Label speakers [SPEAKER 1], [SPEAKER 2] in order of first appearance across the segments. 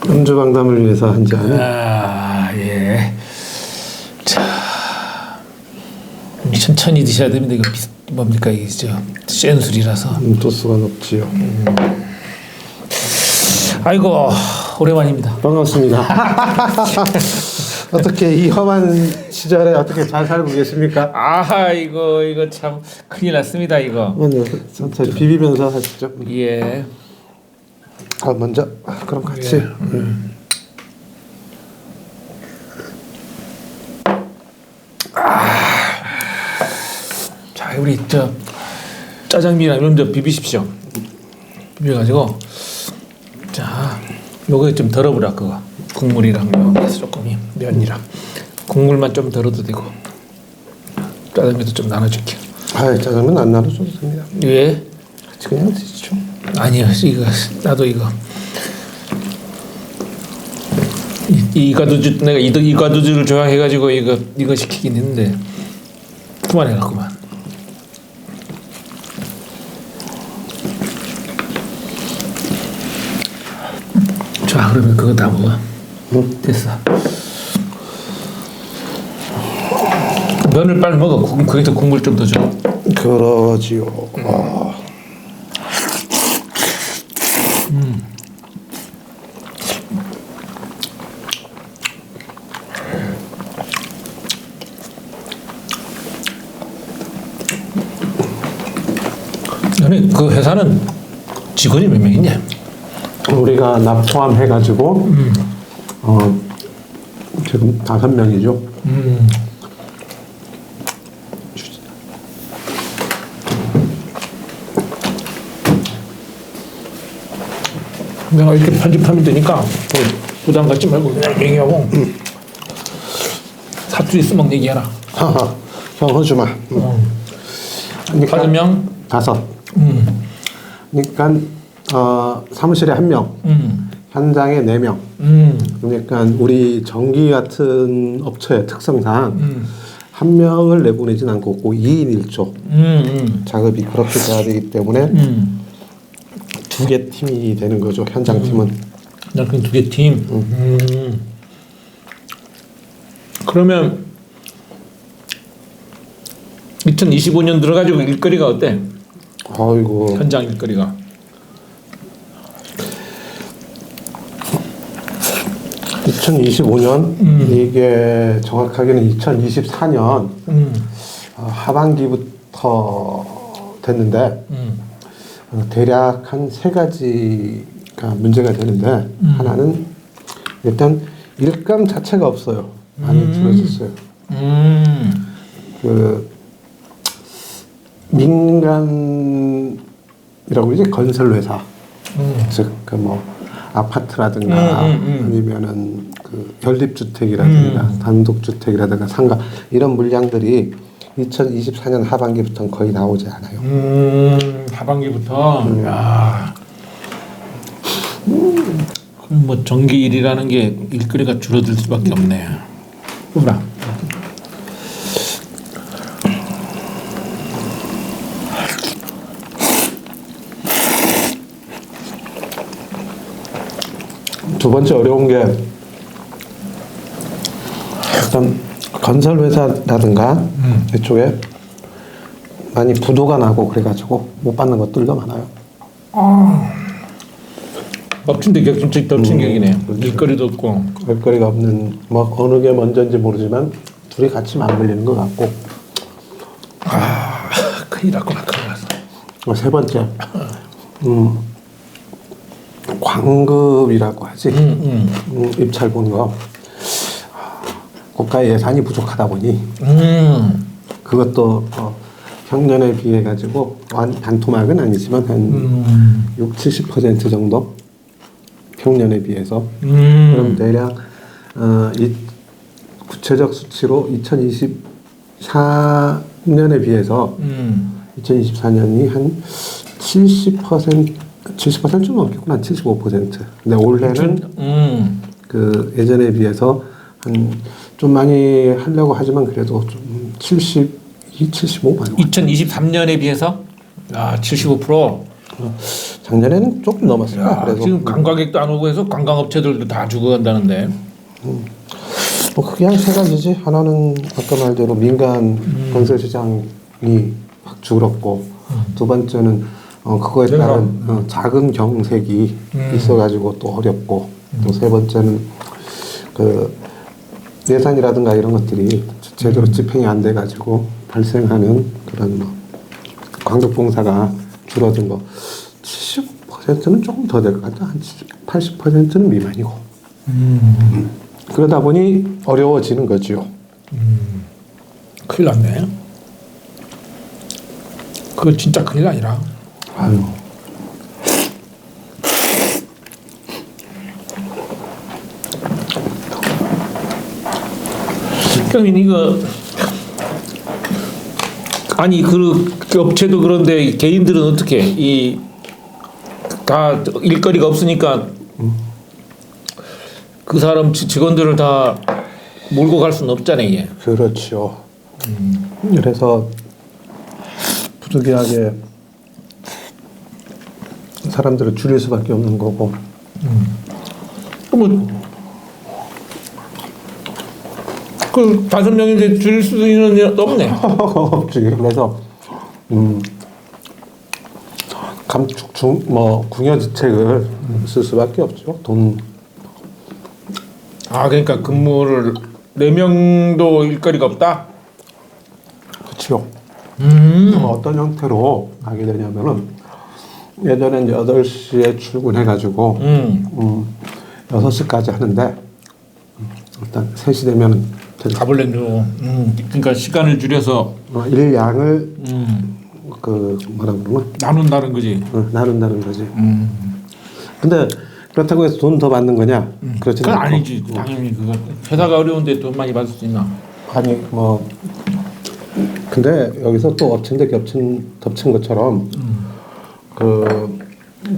[SPEAKER 1] 음주방담을 위해서 한 잔.
[SPEAKER 2] 예. 자, 천천히 드셔야 됩니다. 이거 뭡니까 이게 센 술이라서.
[SPEAKER 1] 도수가 높지요.
[SPEAKER 2] 아이고 오랜만입니다.
[SPEAKER 1] 반갑습니다. 어떻게 이 험한 시절에 어떻게 잘 살고 계십니까?
[SPEAKER 2] 이거 참 큰일 났습니다 이거.
[SPEAKER 1] 먼저 천천히 비비면서 하시죠.
[SPEAKER 2] 예.
[SPEAKER 1] 먼저 그럼 같이.
[SPEAKER 2] 자 우리 짜장면이랑 이런 데 비비십시오. 비벼가지고 자 요거 좀 덜어보라 그거 국물이랑 여기서 조금이 면이랑 국물만 좀 덜어도 되고 짜장면도 좀 나눠줄게요.
[SPEAKER 1] 짜장면 안 나눠줘도 됩니다.
[SPEAKER 2] 예?
[SPEAKER 1] 같이 그냥 드시죠.
[SPEAKER 2] 아니요 이거 나도 이거 이과두주 내가 이과두주를 좋아해가지고 이거 시키긴 했는데 그만해갖구만. 자 그러면 그거 다 먹어.
[SPEAKER 1] 응?
[SPEAKER 2] 됐어. 면을 빨리 먹어. 거기서 국물 좀 더 줘.
[SPEAKER 1] 그러지요.
[SPEAKER 2] 너네 그 회사는 직원이 몇 명이냐?
[SPEAKER 1] 우리가 나 포함해가지고 지금 5명이죠.
[SPEAKER 2] 내가 이렇게 편집하면 되니까 부담 갖지 말고 그냥 얘기하고 사투리 쓰면 얘기하라.
[SPEAKER 1] 형 허주마. 그러니까
[SPEAKER 2] 5명?
[SPEAKER 1] 5. 그러니까 사무실에 1명, 현장에 4명. 그러니까 우리 전기 같은 업체의 특성상 1명을 내보내진 않고 꼭 2인 1조 작업이 그렇게 돼야 되기 때문에 2개 팀이 되는 거죠. 현장 팀은.
[SPEAKER 2] 나 그럼 2개 팀. 그러면 2025년 들어가지고 일거리가 어때?
[SPEAKER 1] 아이고.
[SPEAKER 2] 현장 일거리가.
[SPEAKER 1] 2025년 이게 정확하게는 2024년 하반기부터 됐는데 대략 한 3가지가 문제가 되는데 하나는 일단 일감 자체가 없어요. 많이 줄어졌어요. 그 민간이라고 그러지 건설 회사 즉 그 뭐 아파트라든가 아니면은 그 연립주택이라든가 단독주택이라든가 상가 이런 물량들이 2024년 하반기부터는 거의 나오지 않아요.
[SPEAKER 2] 하반기부터. 야. 그럼 뭐 전기 일이라는 게 일거리가 줄어들 수밖에 없네. 그러나.
[SPEAKER 1] 두 번째 어려운 게 일단 건설 회사라든가 이쪽에 많이 부도가 나고 그래가지고 못 받는 것들도 많아요.
[SPEAKER 2] 덮친 격이네. 일거리도 없고.
[SPEAKER 1] 일거리가 없는 뭐 어느 게 먼저인지 모르지만 둘이 같이 맞물리는 것 같고.
[SPEAKER 2] 큰일 났구나. 큰일 났어.
[SPEAKER 1] 세 번째 광급이라고 하지. 입찰 본 거. 국가 예산이 부족하다 보니 그것도 평년에 비해 가지고 반토막은 아니지만 한 60-70% 정도 평년에 비해서 그럼 대략 이 구체적 수치로 2024년에 비해서 2024년이 한 70% 좀 넘겠구나. 75%. 근데 올해는 그 예전에 비해서 좀 많이 하려고 하지만 그래도 좀 72, 75 말고.
[SPEAKER 2] 2023년에 비해서 75%.
[SPEAKER 1] 작년에는 조금 넘었어요.
[SPEAKER 2] 야,
[SPEAKER 1] 그래서
[SPEAKER 2] 지금 관광객도 안 오고 해서 관광업체들도 다 죽어간다는데.
[SPEAKER 1] 뭐 그게 한 세 가지지. 하나는 아까 말대로 민간 건설 시장이 확 줄었고, 두 번째는 그거에 따른 작은 경색이 있어가지고 또 어렵고, 또 세 번째는 그 예산이라든가 이런 것들이 제대로 집행이 안 돼가지고 발생하는 그런 뭐 광덕봉사가 줄어든 거 70%는 조금 더 될 것 같아. 한 80%는 미만이고. 그러다 보니 어려워지는 거죠.
[SPEAKER 2] 큰일 났네. 그거 진짜 큰일 아니라.
[SPEAKER 1] 아유.
[SPEAKER 2] 그러면 이거 아니 그 업체도 그런데 개인들은 어떻게 이 다 일거리가 없으니까 그 사람 직원들을 다 몰고 갈 수는 없잖아요. 이게.
[SPEAKER 1] 그렇죠. 그래서 부득이하게 사람들을 줄일 수밖에 없는 거고.
[SPEAKER 2] 그러면 그 5명인데 줄일 수 있는 일 없네.
[SPEAKER 1] 없지. 그래서 감축 뭐 궁여지책을 쓸 수밖에 없죠. 돈.
[SPEAKER 2] 아 그러니까 근무를 4명도 일거리가 없다.
[SPEAKER 1] 그렇죠. 어떤 형태로 하게 되냐면은 예전엔 8시에 출근해가지고 6시까지 하는데 일단 3시 되면은
[SPEAKER 2] 가블렌으로. 그러니까 시간을 줄여서
[SPEAKER 1] 일량을 그 뭐라 그러나
[SPEAKER 2] 나눈다는 거지.
[SPEAKER 1] 나눈다는 거지. 근데 그렇다고 해서 돈 더 받는 거냐? 그렇지는
[SPEAKER 2] 그건
[SPEAKER 1] 않고.
[SPEAKER 2] 아니지. 당연히 그거 회사가 어려운데 돈 많이 받을 수 있나?
[SPEAKER 1] 아니 뭐 근데 여기서 또 덮친 것처럼 그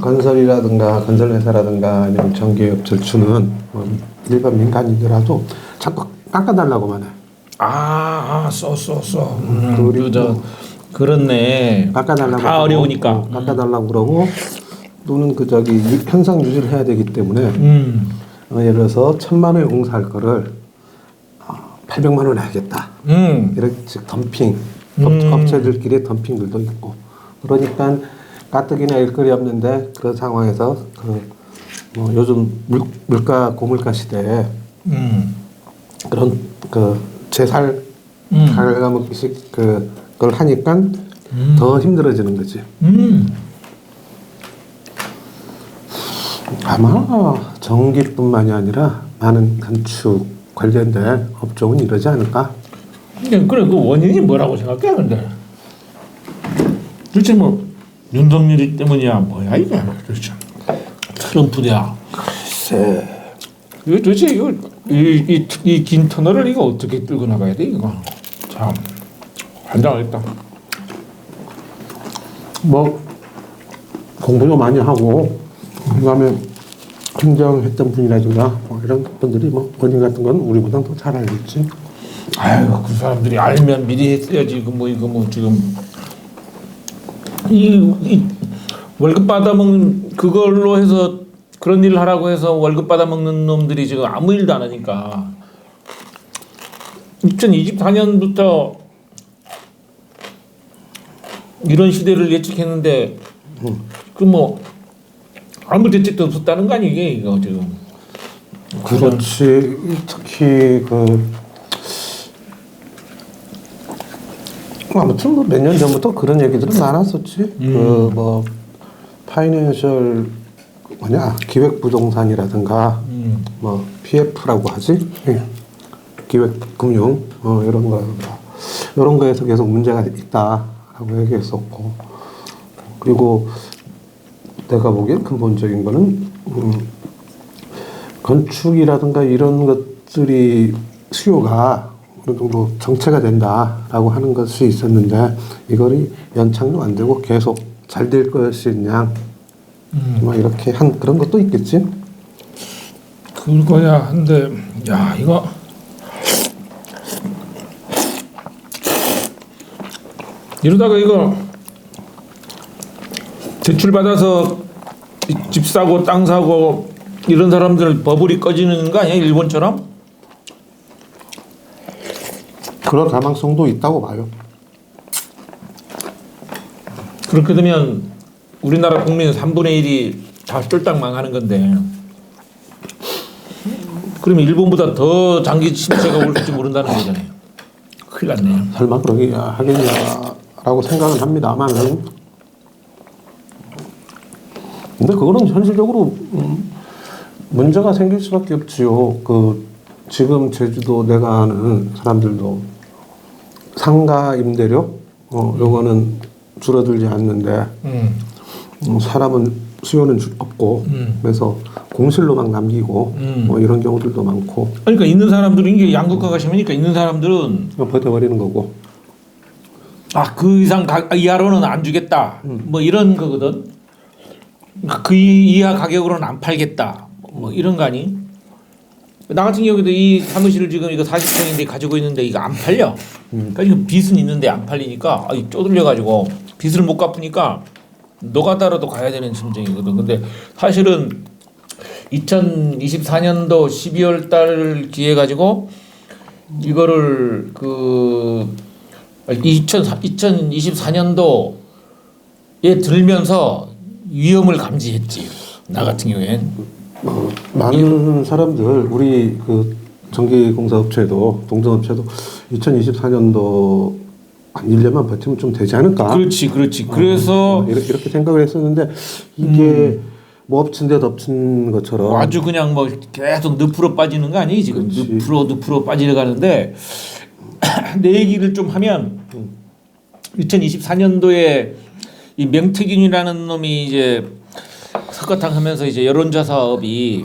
[SPEAKER 1] 건설이라든가 건설회사라든가 아니면 전기업체를 주는 뭐 일반 민간인들하고 자꾸 깎아달라고만 해.
[SPEAKER 2] 써.
[SPEAKER 1] 그리고
[SPEAKER 2] 그렇네.
[SPEAKER 1] 깎아달라고
[SPEAKER 2] 다
[SPEAKER 1] 하고,
[SPEAKER 2] 어려우니까.
[SPEAKER 1] 깎아달라고 그러고 또는 그 저기 현상 유지를 해야 되기 때문에 예를 들어서 1,000만 원에 공사할 거를 800만 원에 하겠다. 이렇게 즉 덤핑 업체들끼리 덤핑들도 있고 그러니까 가뜩이나 일거리 없는데 그런 상황에서 뭐 요즘 물가 고물가 시대에 그런 그 제살 갉아먹기식 그걸 하니까 더 힘들어지는 거지. 아마 전기뿐만이 아니라 많은 건축 관련된 업종은 이러지 않을까?
[SPEAKER 2] 그래 그 원인이 뭐라고 생각해 근데? 도대체 뭐 윤석열이 때문이야 뭐야 이게 도대체 트럼프야.
[SPEAKER 1] 글쎄.
[SPEAKER 2] 이거 도대체 이거 이 긴 터널을 이거 어떻게 끌고 나가야 돼 이거? 참 환장하겠다.
[SPEAKER 1] 뭐 공부도 많이 하고 그다음에 행정했던 분이라든가 뭐 이런 분들이 뭐 원인 같은 건 우리보다 더 잘 알겠지.
[SPEAKER 2] 아유 그 사람들이 알면 미리 했어야지. 이거 뭐 지금 이 월급 받아먹는 그걸로 해서 그런 일을 하라고 해서 월급 받아먹는 놈들이 지금 아무 일도 안 하니까 2024년부터 이런 시대를 예측했는데 그 뭐 아무 대책도 없었다는 거 아니게 이거 지금.
[SPEAKER 1] 그렇지. 특히 아무튼 뭐 몇 년 전부터 그런 얘기들은 많았었지. 그 뭐 파이낸셜 기획부동산이라든가 뭐 PF라고 하지. 기획금융 이런 거에서 계속 문제가 있다라고 얘기했었고 그리고 내가 보기엔 근본적인 거는 건축이라든가 이런 것들이 수요가 어느 정도 정체가 된다라고 하는 것이 있었는데 이거를 연착륙 안 되고 계속 잘 될 것이냐 뭐 이렇게 한 그런 것도 있겠지.
[SPEAKER 2] 그거야 한데 야 이거 이러다가 이거 대출 받아서 집 사고 땅 사고 이런 사람들 버블이 꺼지는 거 아니야? 일본처럼?
[SPEAKER 1] 그럴 가능성도 있다고 봐요.
[SPEAKER 2] 그렇게 되면 우리나라 국민 3분의 1이 다 쫄딱 망하는 건데 그러면 일본보다 더 장기 침체가 올지 모른다는 거잖아요. 큰일 났네요.
[SPEAKER 1] 설마 그러게 하겠냐라고 생각은 합니다만은 근데 그거는 현실적으로 문제가 생길 수밖에 없지요. 지금 제주도 내가 아는 사람들도 상가 임대료 요거는 줄어들지 않는데 사람은 수요는 없고 그래서 공실로만 남기고 뭐 이런 경우들도 많고.
[SPEAKER 2] 그러니까 있는 사람들은 이게 양극화가 심하니까 있는 사람들은
[SPEAKER 1] 버텨버리는 거고.
[SPEAKER 2] 그 이상 이하로는 안 주겠다. 뭐 이런 거거든. 그 이하 가격으로는 안 팔겠다. 뭐 이런 거 아니? 나 같은 경우에도 이 사무실을 지금 이거 40평인데 가지고 있는데 이거 안 팔려. 그러니까 이거 빚은 있는데 안 팔리니까 쪼들려가지고 빚을 못 갚으니까 노가다로도 가야 되는 심정이거든. 근데 사실은 2024년도 12월 달 기해 가지고 이거를 2024년도에 들면서 위험을 감지했지. 나 같은 경우엔
[SPEAKER 1] 많은 사람들 우리 전기공사업체도 동전업체도 2024년도 한 1년만 버티면 좀 되지 않을까?
[SPEAKER 2] 그렇지. 그래서
[SPEAKER 1] 이렇게 생각을 했었는데 이게 뭐 엎친 데 덮친 것처럼
[SPEAKER 2] 아주 그냥 뭐 계속 늪으로 빠지는 거 아니에요 지금? 늪으로 빠져가는데 내 얘기를 좀 하면 2024년도에 이 명태균이라는 놈이 이제 석가탕 하면서 이제 여론조사 사업이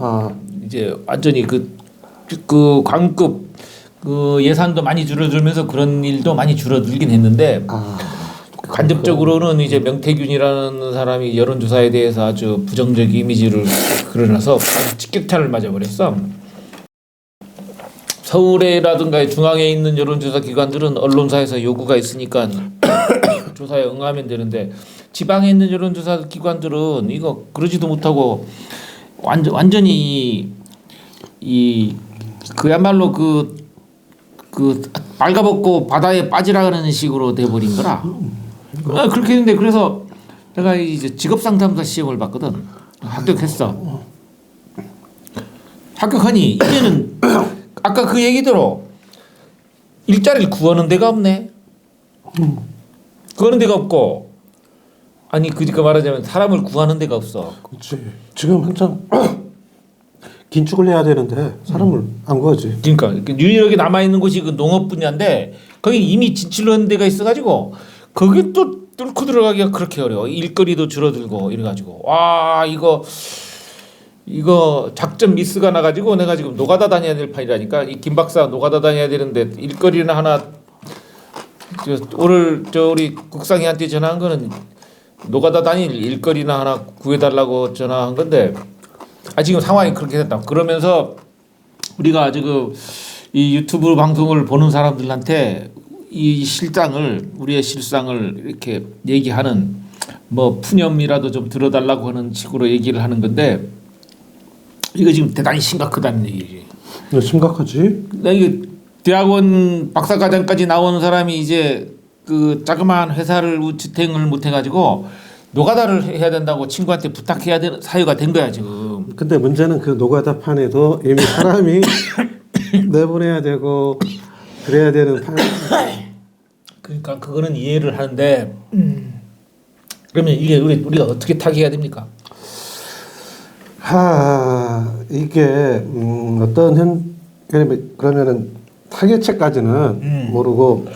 [SPEAKER 2] 이제 완전히 그 광급 예산도 많이 줄어들면서 그런 일도 많이 줄어들긴 했는데 간접적으로는 이제 명태균이라는 사람이 여론조사에 대해서 아주 부정적 이미지를 그려놔서 직격탄을 맞아버렸어. 서울에라든가 중앙에 있는 여론조사 기관들은 언론사에서 요구가 있으니까 조사에 응하면 되는데 지방에 있는 여론조사 기관들은 이거 그러지도 못하고 완전히 그야말로 빨가벗고 바다에 빠지라 그러는 식으로 돼버린 거라. 그렇게 했는데 그래서 내가 이제 직업상담사 시험을 봤거든. 합격했어. 합격하니 이제는 아까 그 얘기대로 일자리를 구하는 데가 없네. 구하는 데가 없고 그러니까 말하자면 사람을 구하는 데가 없어.
[SPEAKER 1] 그렇지. 지금 한참 긴축을 해야 되는데 사람을 안 구하지.
[SPEAKER 2] 그러니까 유일하게 남아 있는 곳이 그 농업 분야인데 거기 이미 진출한 데가 있어가지고 거기 또 뚫고 들어가기가 그렇게 어려워. 일거리도 줄어들고 이래가지고 와 이거 작전 미스가 나가지고 내가 지금 노가다 다녀야 될 판이라니까. 이 김 박사 노가다 다녀야 되는데 일거리는 하나 오늘 우리 국상이한테 전화한 거는 노가다 다닐 일거리나 하나 구해달라고 전화한 건데 지금 상황이 그렇게 됐다. 그러면서 우리가 지금 이 유튜브 방송을 보는 사람들한테 우리의 실상을 이렇게 얘기하는 뭐 푸념이라도 좀 들어달라고 하는 식으로 얘기를 하는 건데 이거 지금 대단히 심각하다는 얘기지.
[SPEAKER 1] 심각하지.
[SPEAKER 2] 이게 대학원 박사과정까지 나온 사람이 이제 그 자그마한 회사를 지탱을 못 해가지고 노가다를 해야 된다고 친구한테 부탁해야 되는 사유가 된 거야 지금.
[SPEAKER 1] 근데 문제는 그 노가다 판에도 이미 사람이 내보내야 되고 그래야 되는 판.
[SPEAKER 2] 그러니까 그거는 이해를 하는데 그러면 이게 우리가 어떻게 타개해야 됩니까?
[SPEAKER 1] 이게 어떤 그러면은 타개책까지는 모르고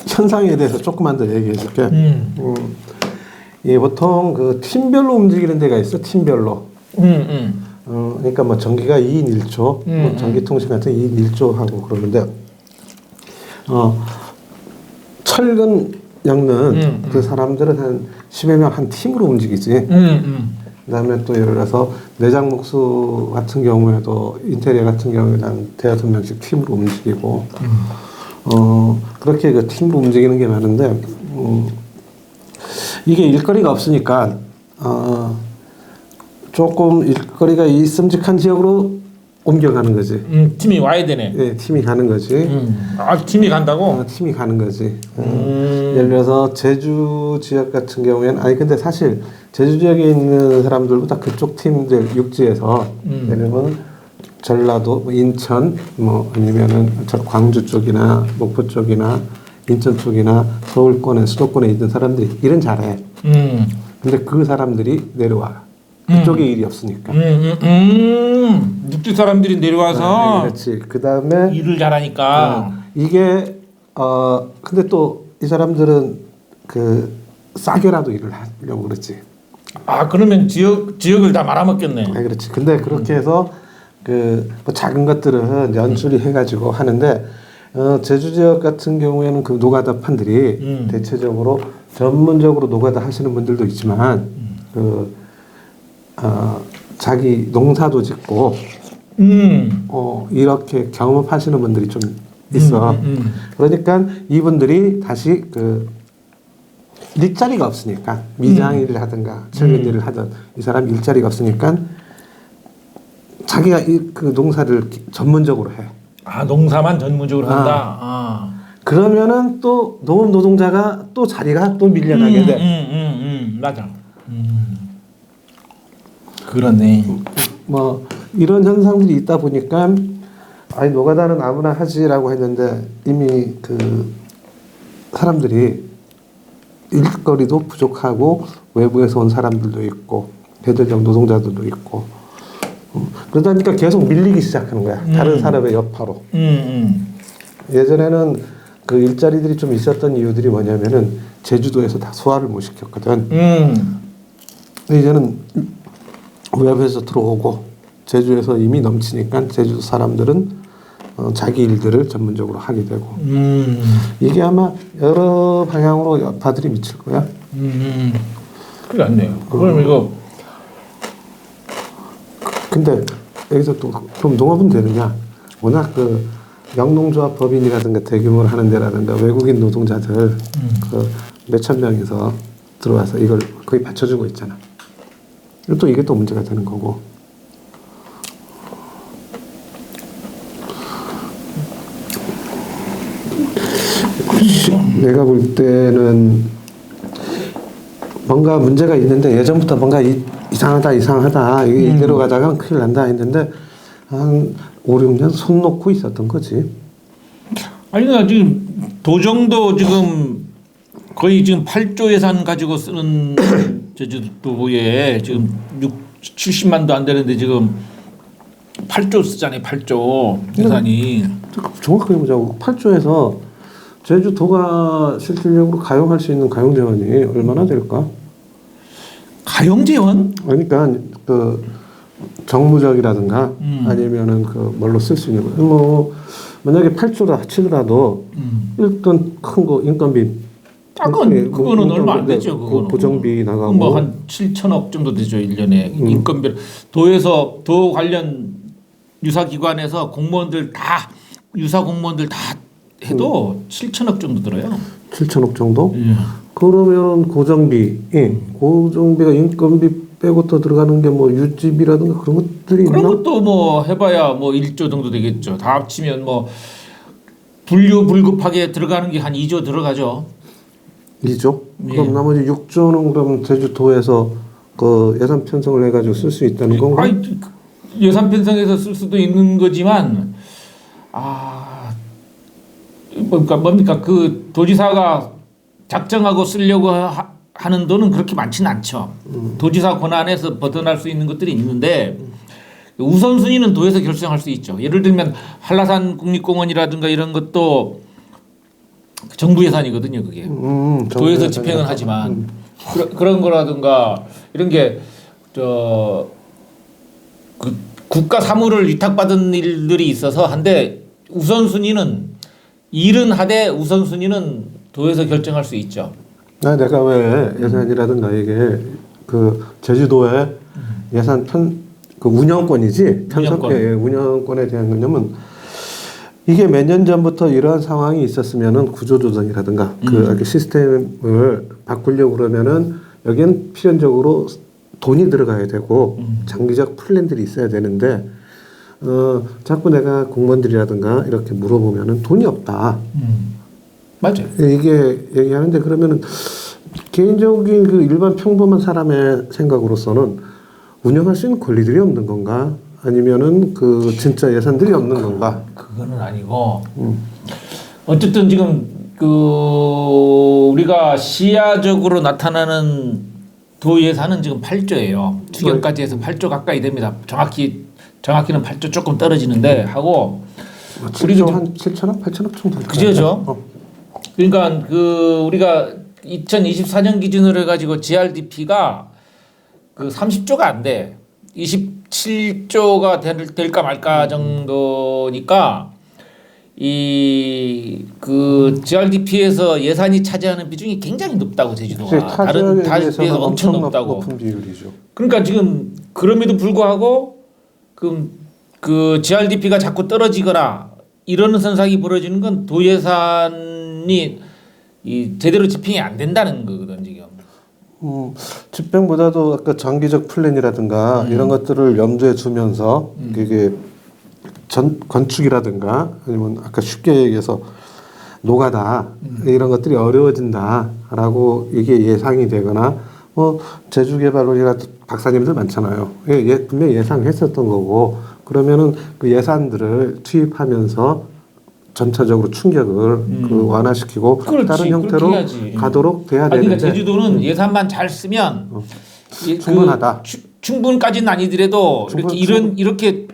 [SPEAKER 1] 현상에 대해서 조금만 더 얘기해 줄게. 예, 보통 그 팀별로 움직이는 데가 있어. 팀별로. 그러니까 뭐 전기가 2인 1조, 뭐 전기통신 같은 2인 1조 하고 그러는데 철근 엮는 그 사람들은 한 10여 명 한 팀으로 움직이지. 그다음에 또 예를 들어서 내장 목수 같은 경우에도 인테리어 같은 경우에는 한 대여섯 명씩 팀으로 움직이고 그렇게 그 팀으로 움직이는 게 많은데 이게 일거리가 없으니까 조금 일거리가 있음직한 지역으로 옮겨가는 거지.
[SPEAKER 2] 팀이 와야 되네.
[SPEAKER 1] 네, 팀이 가는 거지.
[SPEAKER 2] 팀이 간다고?
[SPEAKER 1] 팀이 가는 거지. 예를 들어서 제주 지역 같은 경우에는 근데 사실 제주 지역에 있는 사람들보다 그쪽 팀들 육지에서 예를 들면 전라도, 뭐 인천, 뭐 아니면은 저 광주 쪽이나 목포 쪽이나 인천 쪽이나 서울권에 수도권에 있는 사람들이 일은 잘해. 근데 그 사람들이 내려와. 그쪽에 일이 없으니까.
[SPEAKER 2] 육지 사람들이 내려와서
[SPEAKER 1] 그렇지. 그 다음에
[SPEAKER 2] 일을 잘하니까.
[SPEAKER 1] 이게 근데 또 이 사람들은 그 싸게라도 일을 하려고 그러지.
[SPEAKER 2] 그러면 지역을 다 말아먹겠네.
[SPEAKER 1] 그렇지. 근데 그렇게 해서 뭐 작은 것들은 연출이 해가지고 하는데 제주 지역 같은 경우에는 그 노가다 판들이 대체적으로 전문적으로 노가다 하시는 분들도 있지만 자기 농사도 짓고 이렇게 경험하시는 분들이 좀 있어. 그러니까 이분들이 다시 일자리가 없으니까 미장 일을 하든가 철근 일을 하든 이 사람 일자리가 없으니까 자기가 그 농사를 전문적으로 해.
[SPEAKER 2] 농사만 전문적으로 한다.
[SPEAKER 1] 그러면은 또 농업 노동자가 또 자리가 또 밀려나게 돼.
[SPEAKER 2] 맞아. 그렇네.
[SPEAKER 1] 뭐 이런 현상들이 있다 보니까 노가다는 아무나 하지라고 했는데 이미 그 사람들이 일거리도 부족하고 외부에서 온 사람들도 있고 배들정 노동자들도 있고 그러다 보니까 계속 밀리기 시작하는 거야. 다른 산업의 여파로. 예전에는 그 일자리들이 좀 있었던 이유들이 뭐냐면은 제주도에서 다 소화를 못 시켰거든. 근데 이제는 외부에서 들어오고 제주에서 이미 넘치니까 제주 사람들은 자기 일들을 전문적으로 하게 되고 이게 아마 여러 방향으로 여파들이 미칠 거야.
[SPEAKER 2] 그게 안네요. 그럼 이거
[SPEAKER 1] 근데 여기서 또 그럼 농업은 되느냐? 워낙 그 영농조합 법인이라든가 대규모로 하는 데라든가 외국인 노동자들 그 몇천 명에서 들어와서 이걸 거의 받쳐주고 있잖아. 또 이게 또 문제가 되는 거고. 내가 볼 때는 뭔가 문제가 있는데 예전부터 뭔가 이상하다 이대로 가다가 큰일 난다 했는데 한 5, 6년 손 놓고 있었던 거지.
[SPEAKER 2] 나 지금 도정도 지금 거의 지금 8조 예산 가지고 쓰는 제주도에 지금 70만도 안 되는데 지금 8조 쓰잖아요. 8조 예산이.
[SPEAKER 1] 정확하게 보자고 8조에서 제주도가 실질적으로 가용할 수 있는 가용재원이 얼마나 될까?
[SPEAKER 2] 가용재원?
[SPEAKER 1] 그러니까 그 정무적이라든가 아니면은 그 뭘로 쓸 수 있는 거. 뭐 만약에 8조라 치더라도 일단 큰 거 인건비.
[SPEAKER 2] 그거는 얼마 안 되죠. 그거는
[SPEAKER 1] 고정비 나가고.
[SPEAKER 2] 뭐 한 7천억 정도 되죠 1년에 인건비. 도에서 도 관련 유사기관에서 공무원들 다 유사 공무원들 다 해도 7천억 정도 들어요.
[SPEAKER 1] 7천억 정도? 그러면 고정비가 인건비 빼고 또 들어가는 게 뭐 유지비라든가 그런 것들이
[SPEAKER 2] 그런
[SPEAKER 1] 있나?
[SPEAKER 2] 것도 뭐 해봐야 뭐 1조 정도 되겠죠. 다 합치면 뭐 불급하게 들어가는 게 한 2조 들어가죠.
[SPEAKER 1] 2조? 그럼 나머지 6조는 그럼 제주도에서 그 예산 편성을 해가지고 쓸 수 있다는 건가?
[SPEAKER 2] 예산 편성해서 쓸 수도 있는 거지만 뭡니까 그 도지사가 작정하고 쓰려고 하는 돈은 그렇게 많지는 않죠. 도지사 권한에서 벗어날 수 있는 것들이 있는데 우선순위는 도에서 결정할 수 있죠. 예를 들면 한라산 국립공원이라든가 이런 것도 정부 예산이거든요. 그게 도에서 집행은 하지만 그런 거라든가 이런 게 그 국가 사무를 위탁받은 일들이 있어서 한데 우선순위는 일은 하되 우선순위는 도에서 결정할 수 있죠.
[SPEAKER 1] 내가 왜 예산이라든가 이게 그 제주도의 예산 그 운영권이지 운영권에 대한 거냐면 이게 몇 년 전부터 이러한 상황이 있었으면은 구조조정이라든가 그 시스템을 바꾸려고 그러면은 여기는 필연적으로 돈이 들어가야 되고 장기적 플랜들이 있어야 되는데 자꾸 내가 공무원들이라든가 이렇게 물어보면은 돈이 없다.
[SPEAKER 2] 맞아요.
[SPEAKER 1] 이게 얘기하는데 그러면은 개인적인 그 일반 평범한 사람의 생각으로서는 운영할 수 있는 권리들이 없는 건가? 아니면은 그 진짜 예산들이 없는 건가?
[SPEAKER 2] 그거는 아니고 어쨌든 지금 그 우리가 시야적으로 나타나는 도 예산은 지금 8조예요. 추경까지 해서 8조 가까이 됩니다. 정확히는 8조 조금 떨어지는데 하고
[SPEAKER 1] 7조 한 7천억, 8천억 정도.
[SPEAKER 2] 그죠? 그러니까 그 우리가 2024년 기준으로 해가지고 GRDP가 그 30조가 안 돼. 27조가 될까 말까 정도니까 이 그 GRDP에서 예산이 차지하는 비중이 굉장히 높다고 제주도가 다른 비해서 엄청 높다고.
[SPEAKER 1] 높은 비율이죠.
[SPEAKER 2] 그러니까 지금 그럼에도 불구하고 그 GRDP가 자꾸 떨어지거나 이러는 현상이 벌어지는 건 도 예산이 이 제대로 집행이 안 된다는 거거든 지금.
[SPEAKER 1] 집행보다도 아까 장기적 플랜이라든가 이런 것들을 염두에 두면서 이게 건축이라든가 아니면 아까 쉽게 얘기해서 노가다 이런 것들이 어려워진다라고 이게 예상이 되거나 제주개발원이나 박사님들 많잖아요. 분명히 예상했었던 거고 그러면은 그 예산들을 투입하면서 전체적으로 충격을 그 완화시키고
[SPEAKER 2] 그렇지,
[SPEAKER 1] 다른 형태로 가도록 돼야 되는데
[SPEAKER 2] 그러니까 제주도는 예산만 잘 쓰면
[SPEAKER 1] 충분하다.
[SPEAKER 2] 충분까지는 아니더라도 이렇게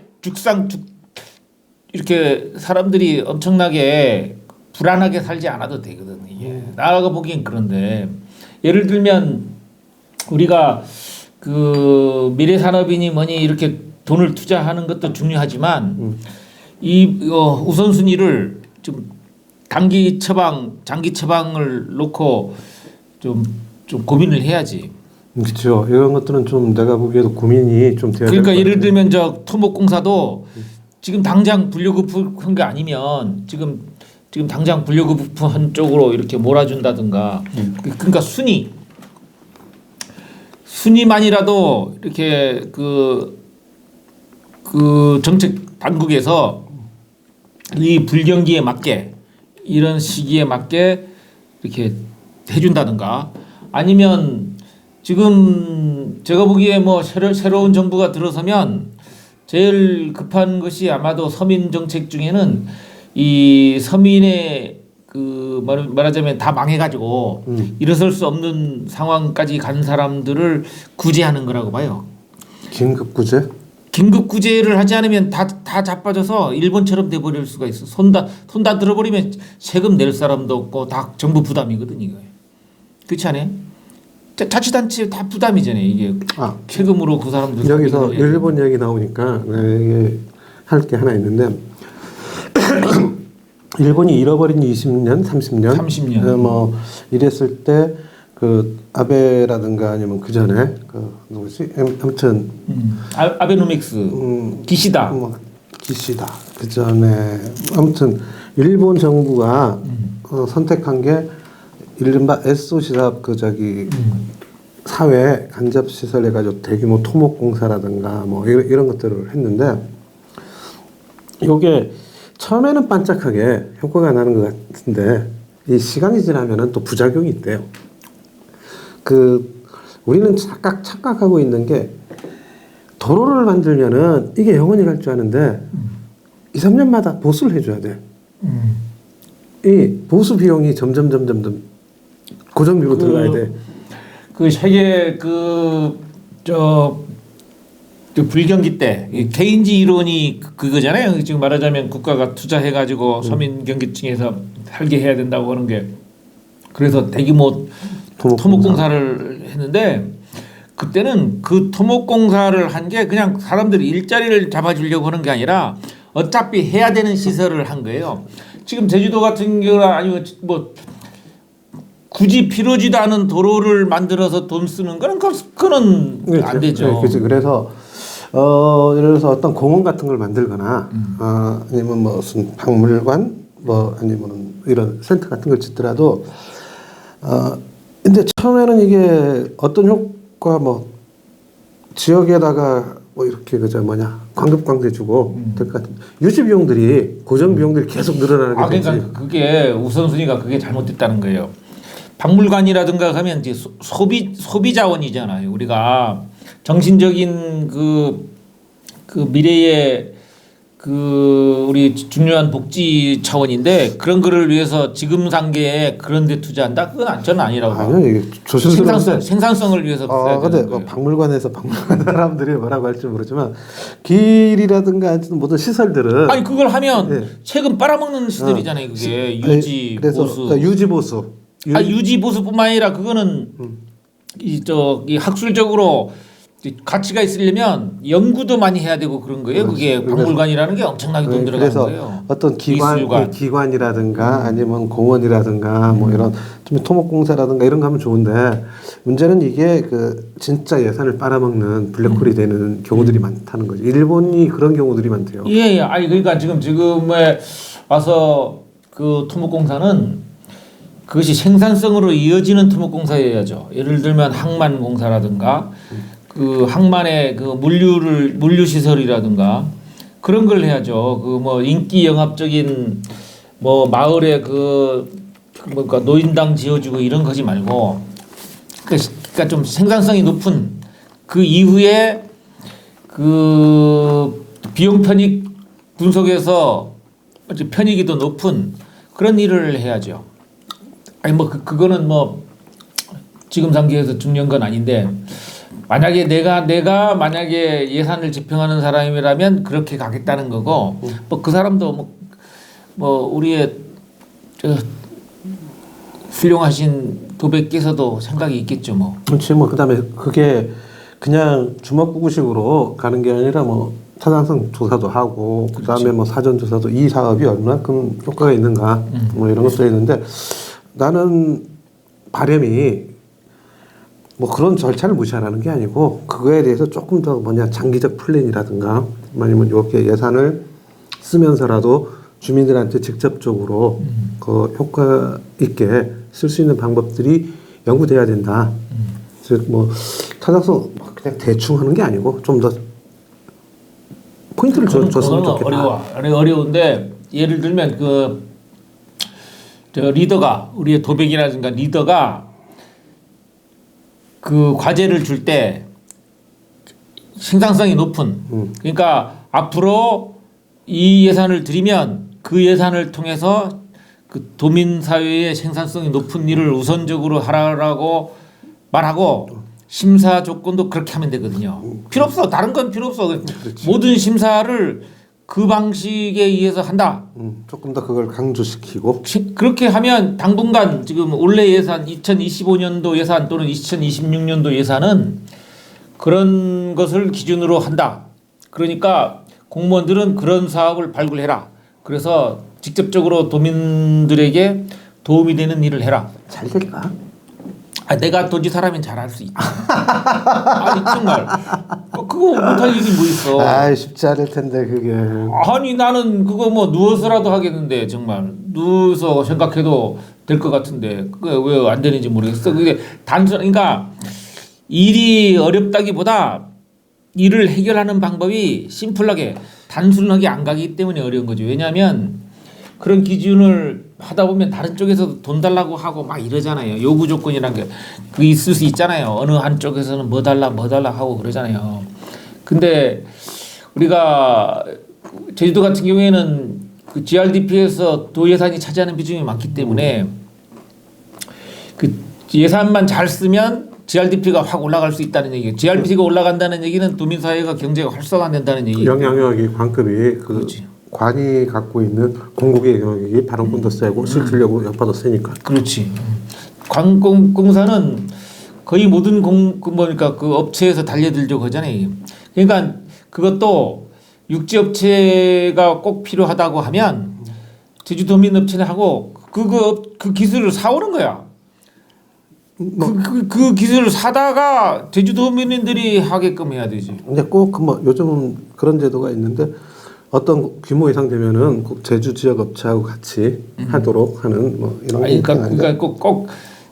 [SPEAKER 2] 이렇게 사람들이 엄청나게 불안하게 살지 않아도 되거든 이게. 나가 보기엔 그런데 예를 들면 우리가 그 미래 산업이니 뭐니 이렇게 돈을 투자하는 것도 중요하지만 이 우선순위를 좀 단기 처방, 장기 처방을 놓고 좀 고민을 해야지.
[SPEAKER 1] 그렇죠. 이런 것들은 좀 내가 보기에도 고민이 좀 돼야 될 것
[SPEAKER 2] 그러니까 예를
[SPEAKER 1] 같아요.
[SPEAKER 2] 들면 저 토목공사도 지금 당장 분류급한 게 아니면 지금 당장 분류급한 쪽으로 이렇게 몰아준다든가. 그러니까 순위만이라도 이렇게 그 정책 당국에서 이 불경기에 맞게 이런 시기에 맞게 이렇게 해준다든가 아니면 지금 제가 보기에 뭐 새로운 정부가 들어서면 제일 급한 것이 아마도 서민 정책 중에는 이 서민의 그 말하자면 다 망해가지고 일어설 수 없는 상황까지 간 사람들을 구제하는 거라고 봐요.
[SPEAKER 1] 긴급 구제?
[SPEAKER 2] 긴급 구제를 하지 않으면 다 자빠져서 일본처럼 돼버릴 수가 있어. 손 다 들어버리면 세금 낼 사람도 없고 다 정부 부담이거든 이거. 그렇지 않아요? 자치단체 다 부담이잖아요 이게. 세금으로 그 사람들.
[SPEAKER 1] 여기서 일본 얘기 나오니까 할 게 하나 있는데 일본이 잃어버린 20년, 30년 뭐 이랬을 때 그 아베라든가 아니면 그 전에 그 누구지? 아무튼
[SPEAKER 2] 아베노믹스 기시다.
[SPEAKER 1] 기시다. 그 전에 아무튼 일본 정부가 선택한 게 이른바 에소시삽 사회 간접 시설 해가지고 대규모 토목공사라든가 뭐 이런 것들을 했는데 이게 처음에는 반짝하게 효과가 나는 것 같은데 이 시간이 지나면은 또 부작용이 있대요. 우리는 착각하고 있는 게 도로를 만들면은 이게 영원히 갈 줄 아는데 2, 3년마다 보수를 해줘야 돼. 이 보수 비용이 점점 고정비로 들어가야 돼.
[SPEAKER 2] 그 세계 불경기 때 개인지 이론이 그거잖아요. 지금 말하자면 국가가 투자해가지고 서민 경기층에서 살게 해야 된다고 하는 게 그래서 대규모 토목공사를 했는데 그때는 그 토목공사를 한 게 그냥 사람들이 일자리를 잡아주려고 하는 게 아니라 어차피 해야 되는 시설을 한 거예요. 지금 제주도 같은 경우나 아니면 뭐 굳이 필요지도 않은 도로를 만들어서 돈 쓰는 거는 그거는 안 되죠.
[SPEAKER 1] 그렇지. 그래서 예를 들어서 어떤 공원 같은 걸 만들거나 아니면 뭐 무슨 박물관 뭐 아니면 이런 센터 같은 걸 짓더라도 이제 처음에는 이게 어떤 효과 뭐 지역에다가 뭐 이렇게 그저 뭐냐 광급광대 주고 될 것 같은 유지 비용들이 고정 비용들이 계속 늘어나는 게 되지.
[SPEAKER 2] 그러니까 그게 우선순위가 그게 잘못됐다는 거예요. 박물관이라든가 하면 이제 소비 자원이잖아요. 우리가 정신적인 그 미래의 그 우리 중요한 복지 차원인데 그런 거를 위해서 지금 단계에 그런 데 투자한다? 그건 저는 아니라고 봐요.
[SPEAKER 1] 아니요, 이게 조심스러운
[SPEAKER 2] 생산성을 위해서 써야
[SPEAKER 1] 근데
[SPEAKER 2] 되는
[SPEAKER 1] 뭐
[SPEAKER 2] 거예요.
[SPEAKER 1] 박물관 사람들이 뭐라고 할지 모르지만 길이라든가 하여튼 모든 시설들은
[SPEAKER 2] 아니 그걸 하면
[SPEAKER 1] 예.
[SPEAKER 2] 세금 빨아먹는 시설이잖아요. 그게 유지
[SPEAKER 1] 그래서
[SPEAKER 2] 보수.
[SPEAKER 1] 그러니까 유지 보수.
[SPEAKER 2] 유지 보수뿐만 아니라 그거는 이 학술적으로 가치가 있으려면 연구도 많이 해야 되고 그런 거예요. 그게 박물관이라는 게 엄청나게 돈 들어가는
[SPEAKER 1] 그래서
[SPEAKER 2] 거예요.
[SPEAKER 1] 어떤 기관이라든가 아니면 공원이라든가 뭐 이런 좀 토목공사라든가 이런 거 하면 좋은데 문제는 이게 그 진짜 예산을 빨아먹는 블랙홀이 되는 경우들이 많다는 거죠. 일본이 그런 경우들이 많대요.
[SPEAKER 2] 예. 아니 그러니까 지금에 와서 그 토목공사는 그것이 생산성으로 이어지는 토목공사여야죠. 예를 들면 항만공사라든가 그 항만의 그 물류 시설이라든가 그런 걸 해야죠. 그 뭐 인기 영합적인 뭐 마을에 그러니까 노인당 지어주고 이런 거지 말고 그러니까 좀 생산성이 높은 그 이후에 그 비용 편익 분석에서 편익이 더 높은 그런 일을 해야죠. 아니 뭐 그거는 뭐 지금 단계에서 중요한 건 아닌데 만약에 내가 만약에 예산을 집행하는 사람이라면 그렇게 가겠다는 거고 뭐 그 사람도 뭐 우리의 훌륭하신 도백께서도 생각이 있겠죠 뭐.
[SPEAKER 1] 그렇지 뭐 그다음에 그게 그냥 주먹구구식으로 가는 게 아니라 뭐 타당성 조사도 하고 그다음에 뭐 사전 조사도 이 사업이 얼마큼 효과가 있는가 뭐 이런 것도 있는데 나는 바람이 뭐 그런 절차를 무시하라는 게 아니고 그거에 대해서 조금 더 뭐냐 장기적 플랜이라든가 아니면 이렇게 예산을 쓰면서라도 주민들한테 직접적으로 그 효과 있게 쓸 수 있는 방법들이 연구돼야 된다. 즉 뭐 타당성 그냥 대충 하는 게 아니고 좀 더 포인트를 줬으면 좋겠다.
[SPEAKER 2] 어려운데 예를 들면 저 리더가 우리의 도백이라든가 리더가 그 과제를 줄 때 생산성이 높은 그러니까 앞으로 이 예산을 들이면 그 예산을 통해서 그 도민 사회의 생산성이 높은 일을 우선적으로 하라고 말하고 심사 조건도 그렇게 하면 되거든요. 필요 없어. 다른 건 필요 없어.
[SPEAKER 1] 그렇지.
[SPEAKER 2] 모든 심사를 그 방식에 의해서 한다.
[SPEAKER 1] 조금 더 그걸 강조시키고
[SPEAKER 2] 그렇게 하면 당분간 지금 올해 예산 2025년도 예산 또는 2026년도 예산은 그런 것을 기준으로 한다. 그러니까 공무원들은 그런 사업을 발굴해라. 그래서 직접적으로 도민들에게 도움이 되는 일을 해라.
[SPEAKER 1] 잘 될까?
[SPEAKER 2] 내가 도지사라면 잘할 수 있다. 아니 정말 그거 못할 일이 뭐 있어.
[SPEAKER 1] 아 쉽지 않을 텐데 그게.
[SPEAKER 2] 아니 나는 그거 뭐 누워서라도 하겠는데 정말 누워서 생각해도 될 것 같은데 그게 왜 안 되는지 모르겠어. 그게 그러니까 일이 어렵다기보다 일을 해결하는 방법이 심플하게 단순하게 안 가기 때문에 어려운 거죠. 왜냐하면 그런 기준을 하다 보면 다른 쪽에서도 돈 달라고 하고 막 이러잖아요. 요구 조건이란 게 그 있을 수 있잖아요. 어느 한쪽에서는 뭐 달라 하고 그러잖아요. 근데 우리가 제주도 같은 경우에는 그 GRDP에서 도 예산이 차지하는 비중이 많기 때문에 그 예산만 잘 쓰면 GRDP가 확 올라갈 수 있다는 얘기예요. GRDP가 올라간다는 얘기는 도민사회가 경제가 활성화된다는 얘기.
[SPEAKER 1] 영향력이 관급이 그
[SPEAKER 2] 그렇지.
[SPEAKER 1] 관이 갖고 있는 공국의 영향력이 발언권도 세고 실질력으로 여파도 세니까.
[SPEAKER 2] 그렇지. 관공공사는 거의 모든 그러니까 그 업체에서 달려들려고 하잖아요. 그러니까 그것도 육지 업체가 꼭 필요하다고 하면 제주도민 업체는 하고 그 기술을 사오는 거야. 그 기술을 사다가 제주도 민들이 하게끔 해야 되지.
[SPEAKER 1] 근데 꼭 뭐 요즘은 그런 제도가 있는데 어떤 규모 이상 되면은 꼭 제주 지역 업체하고 같이 하도록 하는 뭐 이런 게
[SPEAKER 2] 그러니까 꼭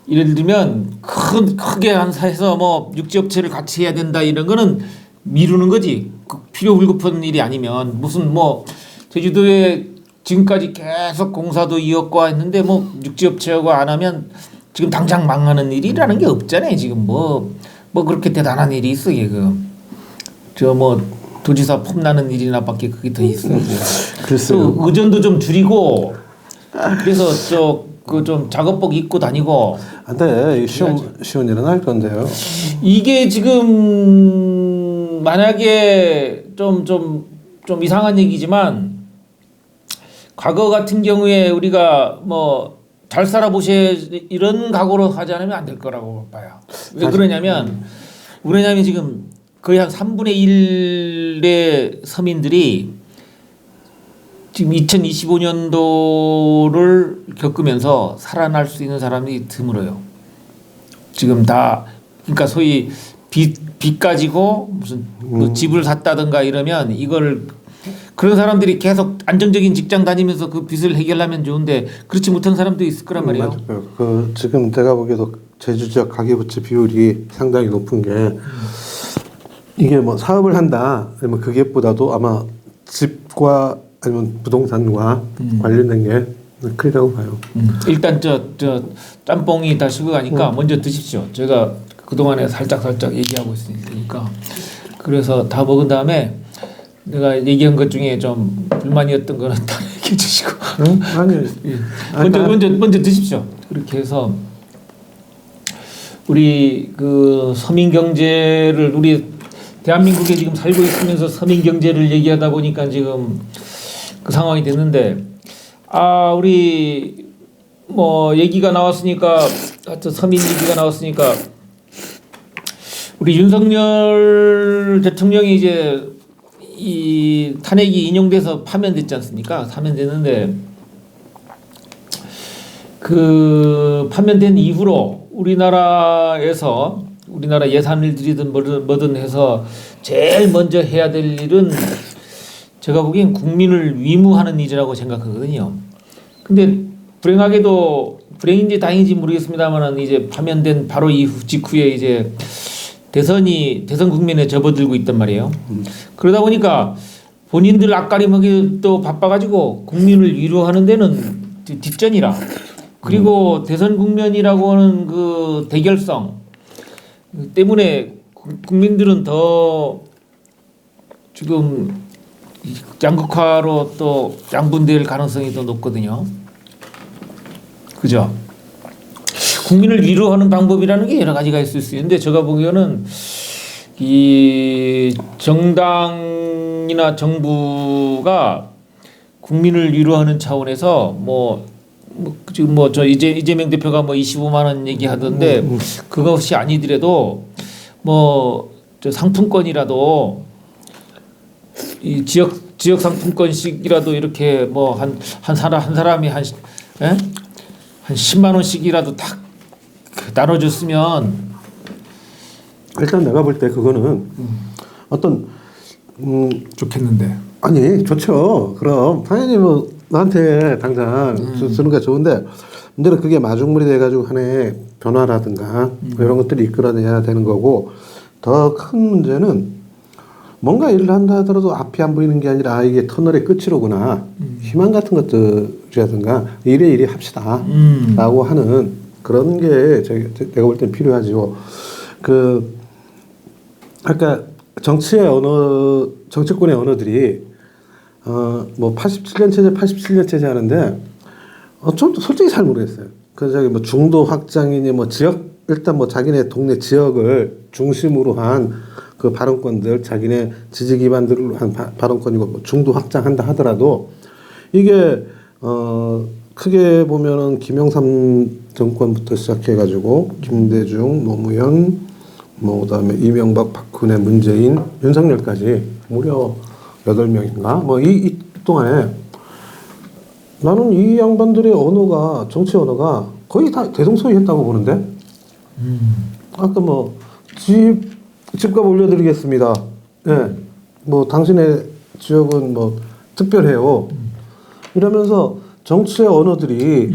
[SPEAKER 2] 예를 들면 크게 해서 뭐 육지업체를 같이 해야 된다 이런 거는 미루는 거지. 필요 불급한 일이 아니면 무슨 뭐 제주도에 지금까지 계속 공사도 이었고 했는데 뭐 육지업체하고 안 하면 지금 당장 망하는 일이라는 게 없잖아요. 지금 뭐 그렇게 대단한 일이 있어 지금. 저 뭐 도지사 폼나는 일이나밖에 그게 더 있어.
[SPEAKER 1] 글쎄요.
[SPEAKER 2] 또 의전도 좀 줄이고 그래서 그 좀 작업복 입고 다니고.
[SPEAKER 1] 근데 쉬운 일은 할 건데요.
[SPEAKER 2] 이게 지금 만약에 좀 이상한 얘기지만 과거 같은 경우에 우리가 뭐 잘 살아보셔 이런 각오로 하지 않으면 안 될 거라고 봐요. 왜 그러냐면 지금 거의 한 3분의 1의 서민들이 지금 2025년도를 겪으면서 살아날 수 있는 사람이 드물어요. 지금 다 그러니까 소위 빚 가지고 무슨 뭐 집을 샀다든가 이러면 이걸 그런 사람들이 계속 안정적인 직장 다니면서 그 빚을 해결하면 좋은데 그렇지 못한 사람도 있을 거란 말이에요.
[SPEAKER 1] 맞아요. 그 지금 제가 보기에도 제주 지역 가계부채 비율이 상당히 높은 게 이게 뭐 사업을 한다 아니면 그게보다도 아마 집과 아니면 부동산과 관련된 게 크리라고 봐요.
[SPEAKER 2] 일단 저 짬뽕이 다 식어가니까 먼저 드십시오. 제가 그동안에 살짝 얘기하고 있으니까. 그래서 다 먹은 다음에 내가 얘기한 것 중에 좀 불만이었던 거는 다 얘기해 주시고.
[SPEAKER 1] 아니,
[SPEAKER 2] 먼저 드십시오. 그렇게 해서 우리 그 서민 경제를 우리 대한민국에 지금 살고 있으면서 서민 경제를 얘기하다 보니까 지금 그 상황이 됐는데 우리 뭐 얘기가 나왔으니까 하여튼 서민 얘기가 나왔으니까 우리 윤석열 대통령이 이제 이 탄핵이 인용돼서 파면됐지 않습니까? 파면됐는데 그 파면된 이후로 우리나라 예산을 들이든 뭐든 해서 제일 먼저 해야 될 일은 제가 보기엔 국민을 위무하는 일이라고 생각하거든요. 근데 불행하게도 불행인지 다행인지 모르겠습니다만은 이제 파면된 바로 직후에 이제 대선 국면에 접어들고 있단 말이에요. 그러다 보니까 본인들 앞가림하기 또 바빠가지고 국민을 위로하는 데는 뒷전이라. 그리고 대선 국면이라고 하는 그 대결성 때문에 국민들은 더 지금 양극화로 또 양분될 가능성이 더 높거든요. 그죠? 국민을 위로하는 방법이라는 게 여러 가지가 있을 수 있는데 제가 보기에는 이 정당이나 정부가 국민을 위로하는 차원에서 지금 저 이재명 대표가 25만 원 얘기하던데 그것이 아니더라도 저 상품권이라도 이 지역 상품권씩이라도 이렇게 한 사람이 한 10만 원씩이라도 딱 나눠줬으면
[SPEAKER 1] 일단 내가 볼 때 그거는 어떤
[SPEAKER 2] 좋겠는데.
[SPEAKER 1] 아니 좋죠. 그럼 당연히 나한테 당장 쓰는 게 좋은데 문제는 그게 마중물이 돼가지고 하나의 변화라든가 이런 것들이 이끌어내야 되는 거고 더 큰 문제는 뭔가 일을 한다 하더라도 앞이 안 보이는 게 아니라 이게 터널의 끝이로구나 희망 같은 것들이라든가 이래 합시다 라고 하는 그런 게 내가 볼 땐 필요하죠. 아까 정치권의 언어들이 87년 체제, 87년 체제 하는데 좀 솔직히 잘 모르겠어요. 그래서 중도 확장이니 지역 일단 자기네 동네 지역을 중심으로 한 그 발언권들, 자기네 지지 기반들로 한 발언권이고 중도 확장한다 하더라도 이게 크게 보면은 김영삼 정권부터 시작해가지고 김대중, 노무현, 그다음에 이명박, 박근혜, 문재인, 윤석열까지 무려 8명인가? 이 동안에 나는 이 양반들의 정치 언어가 거의 다 대동소이했다고 보는데? 아까 뭐 집값 올려드리겠습니다. 예, 뭐 당신의 지역은 뭐 특별해요. 이러면서 정치의 언어들이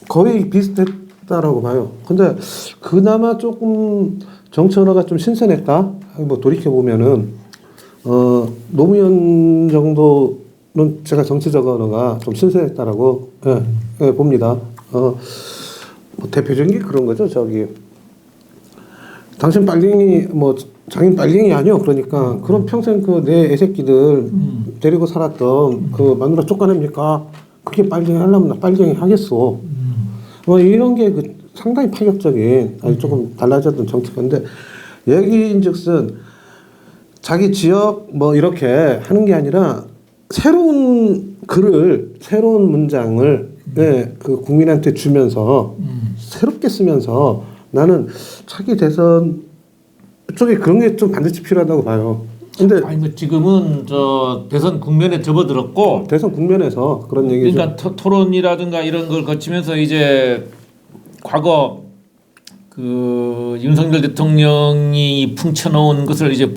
[SPEAKER 1] 거의 비슷했다라고 봐요. 근데 그나마 조금 정치 언어가 좀 신선했다. 뭐 돌이켜 보면은 노무현 정도는 제가 정치적 언어가 좀 신선했다라고 예, 봅니다. 뭐 대표적인 게 그런 거죠. 저기 당신 빨갱이 뭐 자기는 빨갱이 아니요. 그러니까 그럼 평생 그 내 애새끼들 데리고 살았던 그 마누라 쫓아냅니까? 그게 빨갱이 하려면 나 빨갱이 하겠어. 뭐 이런 게 그 상당히 파격적인 아니 조금 달라졌던 정치인데 얘기인즉슨 자기 지역 뭐 이렇게 하는 게 아니라 새로운 글을 새로운 문장을 네, 그 국민한테 주면서 새롭게 쓰면서 나는 차기 대선 쪽에 그런 게 좀 반드시 필요하다고 봐요. 근데
[SPEAKER 2] 아니 뭐 지금은 저 대선 국면에 접어들었고
[SPEAKER 1] 대선 국면에서 그런 얘기죠.
[SPEAKER 2] 그러니까 토론이라든가 이런 걸 거치면서 이제 과거 그 윤석열 대통령이 풍쳐놓은 것을 이제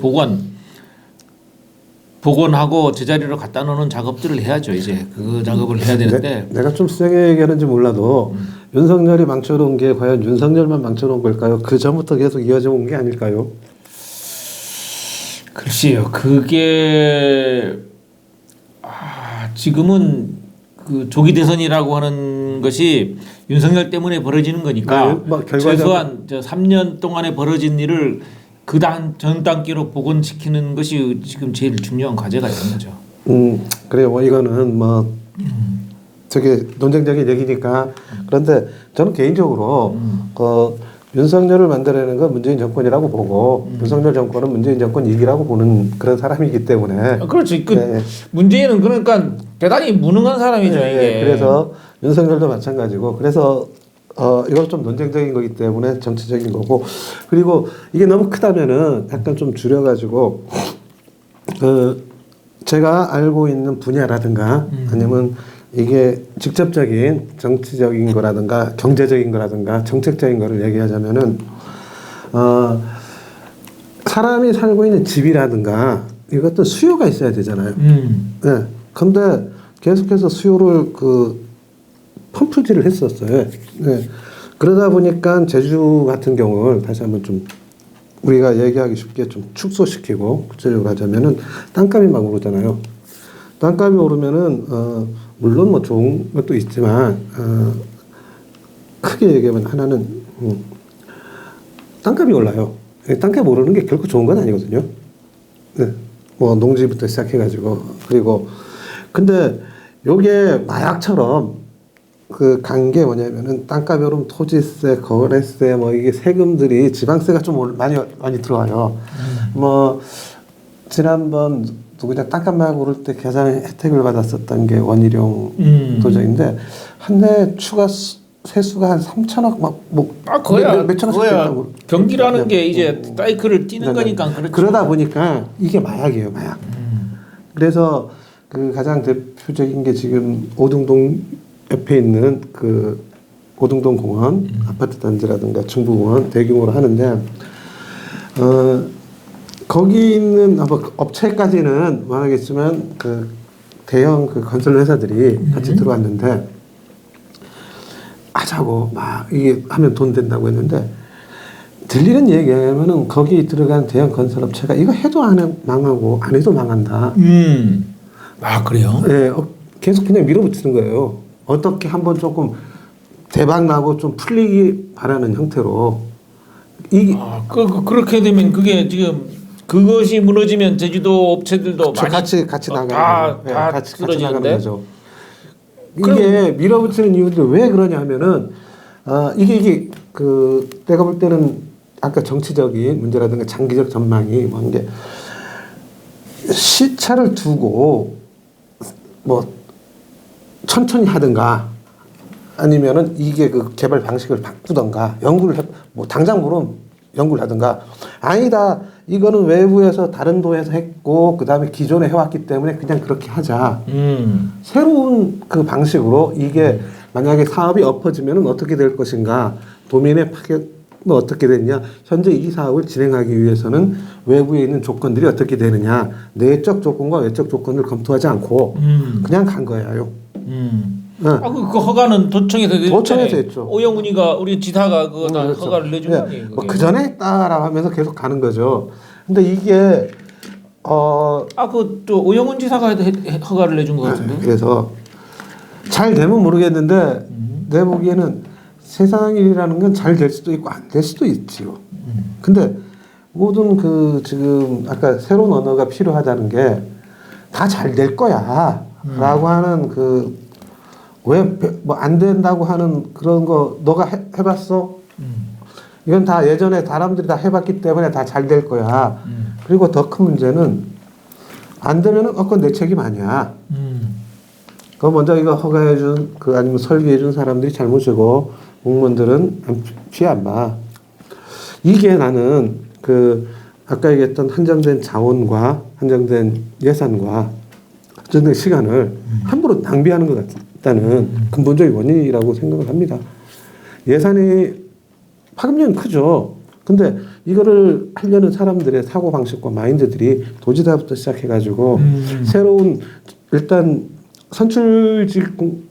[SPEAKER 2] 복원하고 제자리로 갖다 놓는 작업들을 해야죠. 이제 그 작업을 해야 되는데
[SPEAKER 1] 내가 좀 세게 얘기하는지 몰라도 윤석열이 망쳐놓은 게 과연 윤석열만 망쳐놓은 걸까요? 그 전부터 계속 이어져 온 게 아닐까요?
[SPEAKER 2] 글쎄요. 그게 지금은 그 조기 대선이라고 하는 것이 윤석열 때문에 벌어지는 거니까
[SPEAKER 1] 뭐
[SPEAKER 2] 최소한 저 3년 동안에 벌어진 일을 그 전 단계로 복원시키는 것이 지금 제일 중요한 과제가 되는 거죠.
[SPEAKER 1] 그래요. 뭐 이거는 뭐 저게 논쟁적인 얘기니까 그런데 저는 개인적으로 그 윤석열을 만들어내는 건 문재인 정권이라고 보고 윤석열 정권은 문재인 정권 이기라고 보는 그런 사람이기 때문에
[SPEAKER 2] 그렇지. 그
[SPEAKER 1] 네.
[SPEAKER 2] 문재인은 그러니까 대단히 무능한 사람이죠.
[SPEAKER 1] 네,
[SPEAKER 2] 이게.
[SPEAKER 1] 그래서 윤석열도 마찬가지고 그래서 이건 좀 논쟁적인 거기 때문에 정치적인 거고 그리고 이게 너무 크다면은 약간 좀 줄여가지고 제가 알고 있는 분야라든가 아니면 이게 직접적인 정치적인 거라든가 경제적인 거라든가 정책적인 거를 얘기하자면은 사람이 살고 있는 집이라든가 이것도 수요가 있어야 되잖아요. 네. 근데 계속해서 수요를 펌프질을 했었어요. 네. 그러다 보니까 제주 같은 경우를 다시 한번 좀 우리가 얘기하기 쉽게 좀 축소시키고 구체적으로 하자면은 땅값이 막 오르잖아요. 땅값이 오르면은 물론 뭐 좋은 것도 있지만 크게 얘기하면 하나는 땅값이 올라요. 땅값이 오르는 게 결코 좋은 건 아니거든요. 네. 뭐 농지부터 시작해가지고 그리고 근데 요게 마약처럼 그 간 게 뭐냐면은 땅값이 오르면 토지세, 거래세 뭐 이게 세금들이 지방세가 좀 많이 들어와요. 뭐 지난번 누구냐 땅값 막 오를 때 계산 혜택을 받았었던 게 원희룡 도정인데 한 해 추가 세수가 한 3천억 막뭐
[SPEAKER 2] 거야
[SPEAKER 1] 몇천억씩
[SPEAKER 2] 거야
[SPEAKER 1] 됐다고.
[SPEAKER 2] 경기라는 게 이제 사이클을 뛰는 거니까 그렇죠.
[SPEAKER 1] 그러다 보니까 이게 마약이에요, 마약. 그래서 그 가장 대표적인 게 지금 오등동 옆에 있는 그 오등동 공원 아파트 단지라든가 중부공원 대규모로 하는데 거기 있는 업체까지는 모르겠지만 그 대형 그 건설 회사들이 같이 들어왔는데 하자고 막 이게 하면 돈 된다고 했는데 들리는 얘기하면은 거기 들어간 대형 건설 업체가 이거 해도 안 해 망하고 안 해도 망한다.
[SPEAKER 2] 그래요?
[SPEAKER 1] 네, 계속 그냥 밀어붙이는 거예요. 어떻게 한번 조금 대박 나고 좀 풀리기 바라는 형태로 이게
[SPEAKER 2] 그렇게 되면 그게 지금 그것이 무너지면 제주도 업체들도 많이
[SPEAKER 1] 같이 나가는 거죠.
[SPEAKER 2] 다
[SPEAKER 1] 같이
[SPEAKER 2] 쓰러지는데?
[SPEAKER 1] 나가는 거죠. 이게 밀어붙이는 이유들이 왜 그러냐면은 이게 그 내가 볼 때는 아까 정치적인 문제라든가 장기적 전망이 뭔 게 시차를 두고 뭐 천천히 하든가 아니면은 이게 그 개발 방식을 바꾸던가 연구를 뭐 당장 물론 연구를 하든가 아니다 이거는 외부에서 다른 도에서 했고 그 다음에 기존에 해왔기 때문에 그냥 그렇게 하자 새로운 그 방식으로 이게 만약에 사업이 엎어지면은 어떻게 될 것인가 도민의 뭐 어떻게 됐냐? 현재 이 사업을 진행하기 위해서는 외부에 있는 조건들이 어떻게 되느냐? 내적 조건과 외적 조건을 검토하지 않고 그냥 간 거예요. 네.
[SPEAKER 2] 아, 그 허가는
[SPEAKER 1] 도청에서 했죠.
[SPEAKER 2] 오영훈이가 우리 지사가 그거 다 허가를 내준 거 아니에요?
[SPEAKER 1] 그 전에 했다라고 하면서 계속 가는 거죠. 근데 이게
[SPEAKER 2] 그 또 오영훈 지사가 허가를 내준 것 같은데.
[SPEAKER 1] 그래서 잘 되면 모르겠는데 내 보기에는 세상 일이라는 건 잘 될 수도 있고 안 될 수도 있지요. 근데 모든 그 지금 아까 새로운 언어가 필요하다는 게 다 잘 될 거야라고 하는 그 왜 뭐 안 된다고 하는 그런 거 너가 해봤어? 이건 다 예전에 사람들이 다 해봤기 때문에 다 잘 될 거야. 그리고 더 큰 문제는 안 되면은 그건 내 책임 아니야. 그 먼저 이거 허가해준 그 아니면 설계해준 사람들이 잘못이고 공무원들은 피해 안 봐. 이게 나는 그 아까 얘기했던 한정된 자원과 한정된 예산과 한정된 시간을 함부로 낭비하는 것 같다는 근본적인 원인이라고 생각을 합니다. 예산이 파급력은 크죠. 근데 이거를 하려는 사람들의 사고 방식과 마인드들이 도지사부터 시작해가지고 새로운 일단 선출직인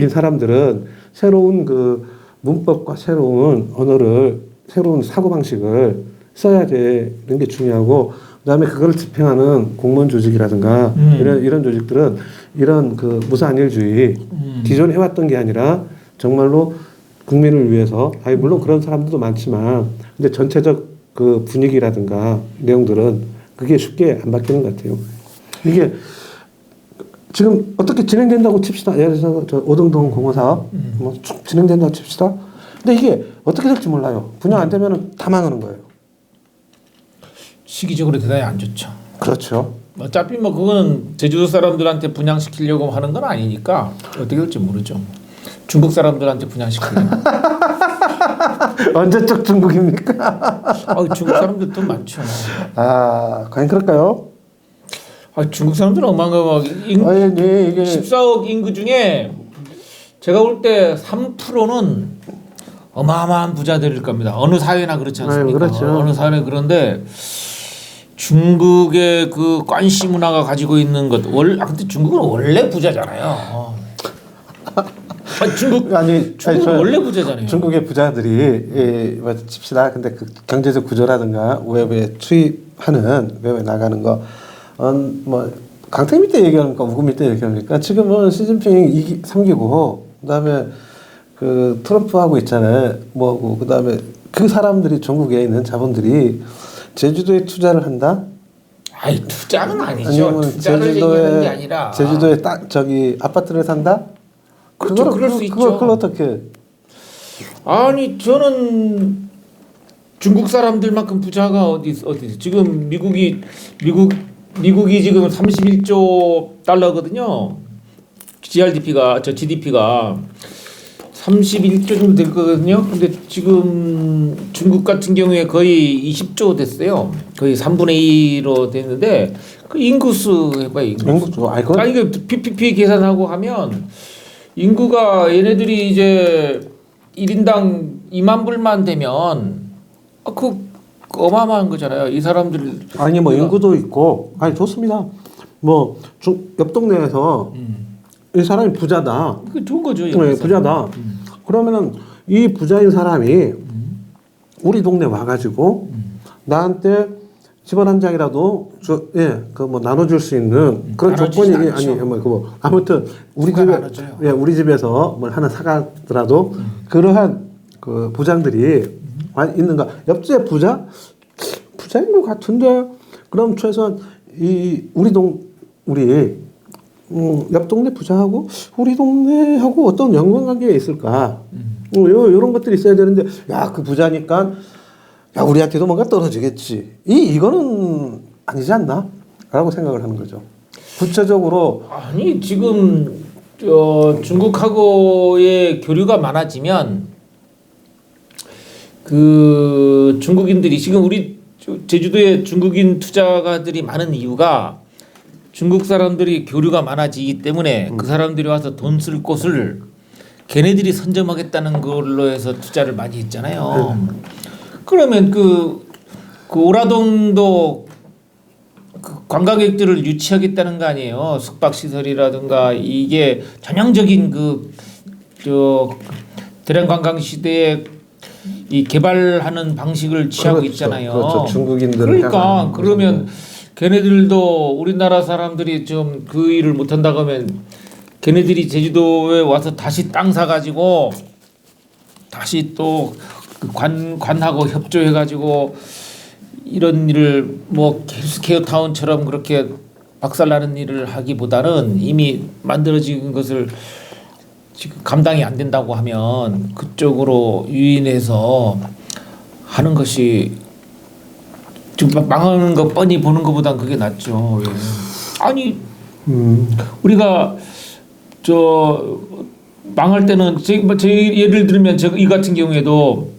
[SPEAKER 1] 사람들은 새로운 그 문법과 새로운 언어를 새로운 사고 방식을 써야 되는 게 중요하고 그다음에 그걸 집행하는 공무원 조직이라든가 이런 조직들은 이런 그 무사안일주의 기존에 해왔던 게 아니라 정말로 국민을 위해서 물론 그런 사람들도 많지만 근데 전체적 그 분위기라든가 내용들은 그게 쉽게 안 바뀌는 것 같아요. 이게 지금 어떻게 진행된다고 칩시다. 예를 들어서 저 오등동 공허사업 뭐 쭉 진행된다고 칩시다. 근데 이게 어떻게 될지 몰라요. 분양 안 되면 다 망하는 거예요.
[SPEAKER 2] 시기적으로 대단히 안 좋죠.
[SPEAKER 1] 그렇죠.
[SPEAKER 2] 어차피 뭐 그거는 제주도 사람들한테 분양시키려고 하는 건 아니니까 어떻게 될지 모르죠. 중국 사람들한테 분양시키려고.
[SPEAKER 1] 언제적 중국입니까?
[SPEAKER 2] 중국 사람들 돈 많죠.
[SPEAKER 1] 과연 그럴까요?
[SPEAKER 2] 중국 사람들은 어마어마하게
[SPEAKER 1] 이게
[SPEAKER 2] 14억 인구 중에 제가 볼 때 3%는 어마어마한 부자들일 겁니다. 어느 사회나 그렇지 않습니까?
[SPEAKER 1] 그렇죠.
[SPEAKER 2] 어느 사회나 그런데 중국의 그 관시 문화가 가지고 있는 것 근데 중국은 원래 부자잖아요. 중국은 원래 부자잖아요.
[SPEAKER 1] 중국의 부자들이 칩시다. 근데 그 경제적 구조라든가 외부에 투입하는 외부에 나가는 거 뭐 강태민 때 얘기합니까? 우금미 때 얘기합니까? 지금은 시진핑이 3기고 그다음에 그 트럼프 하고 있잖아요. 뭐고 그다음에 그 사람들이 중국에 있는 자본들이 제주도에 투자를 한다?
[SPEAKER 2] 투자는 아니죠.
[SPEAKER 1] 아니면
[SPEAKER 2] 투자를 얘기하는 게 아니라
[SPEAKER 1] 제주도에 저기 아파트를 산다?
[SPEAKER 2] 그렇죠. 그럴 수 있죠.
[SPEAKER 1] 그걸 어떻게?
[SPEAKER 2] 저는 중국 사람들만큼 부자가 어디 지금 미국이 지금 31조 달러거든요. GDP가 31조 정도 될 거거든요. 근데 지금 중국 같은 경우에 거의 20조 됐어요. 거의 3분의 2로 됐는데 그 인구수 해봐요. 인구수. 이거 PPP 계산하고 하면 인구가 얘네들이 이제 1인당 2만 불만 되면 어마어마한 거잖아요. 이 사람들
[SPEAKER 1] 인구도 있고 좋습니다. 뭐 옆 동네에서 이 사람이 부자다.
[SPEAKER 2] 그 좋은 거죠.
[SPEAKER 1] 네, 부자다. 그러면은 이 부자인 사람이 우리 동네 와가지고 나한테 집안 한 장이라도 나눠줄 수 있는 그런 조건이 아무튼 우리 집에서 뭘 하나 사가더라도 그러한 그 부장들이 있는가? 옆집에 부자인 것 같은데 그럼 최소한 우리 옆 동네 부자하고 우리 동네하고 어떤 연관관계가 있을까? 이런 것들이 있어야 되는데 그 부자니까 우리한테도 뭔가 떨어지겠지. 이거는 아니지 않나? 라고 생각을 하는 거죠. 구체적으로
[SPEAKER 2] 지금 중국하고의 교류가 많아지면 그 중국인들이 지금 우리 제주도에 중국인 투자가들이 많은 이유가 중국 사람들이 교류가 많아지기 때문에 그 사람들이 와서 돈 쓸 곳을 걔네들이 선점하겠다는 걸로 해서 투자를 많이 했잖아요. 그러면 그 오라동도 그 관광객들을 유치하겠다는 거 아니에요. 숙박 시설이라든가 이게 전형적인 저 대량 관광 시대에 이 개발하는 방식을 취하고
[SPEAKER 1] 그렇죠.
[SPEAKER 2] 있잖아요.
[SPEAKER 1] 그렇죠. 중국인들
[SPEAKER 2] 그러니까 그러면 걔네들도 우리나라 사람들이 좀 그 일을 못한다고 하면 걔네들이 제주도에 와서 다시 땅 사가지고 다시 또 관하고 협조해가지고 이런 일을 뭐 헬스케어 타운처럼 그렇게 박살나는 일을 하기보다는 이미 만들어진 것을 지금 감당이 안 된다고 하면 그쪽으로 유인해서 하는 것이 지금 망하는 거 뻔히 보는 것보단 그게 낫죠. 예. 아니 우리가 저 망할 때는 제 예를 들면 이 같은 경우에도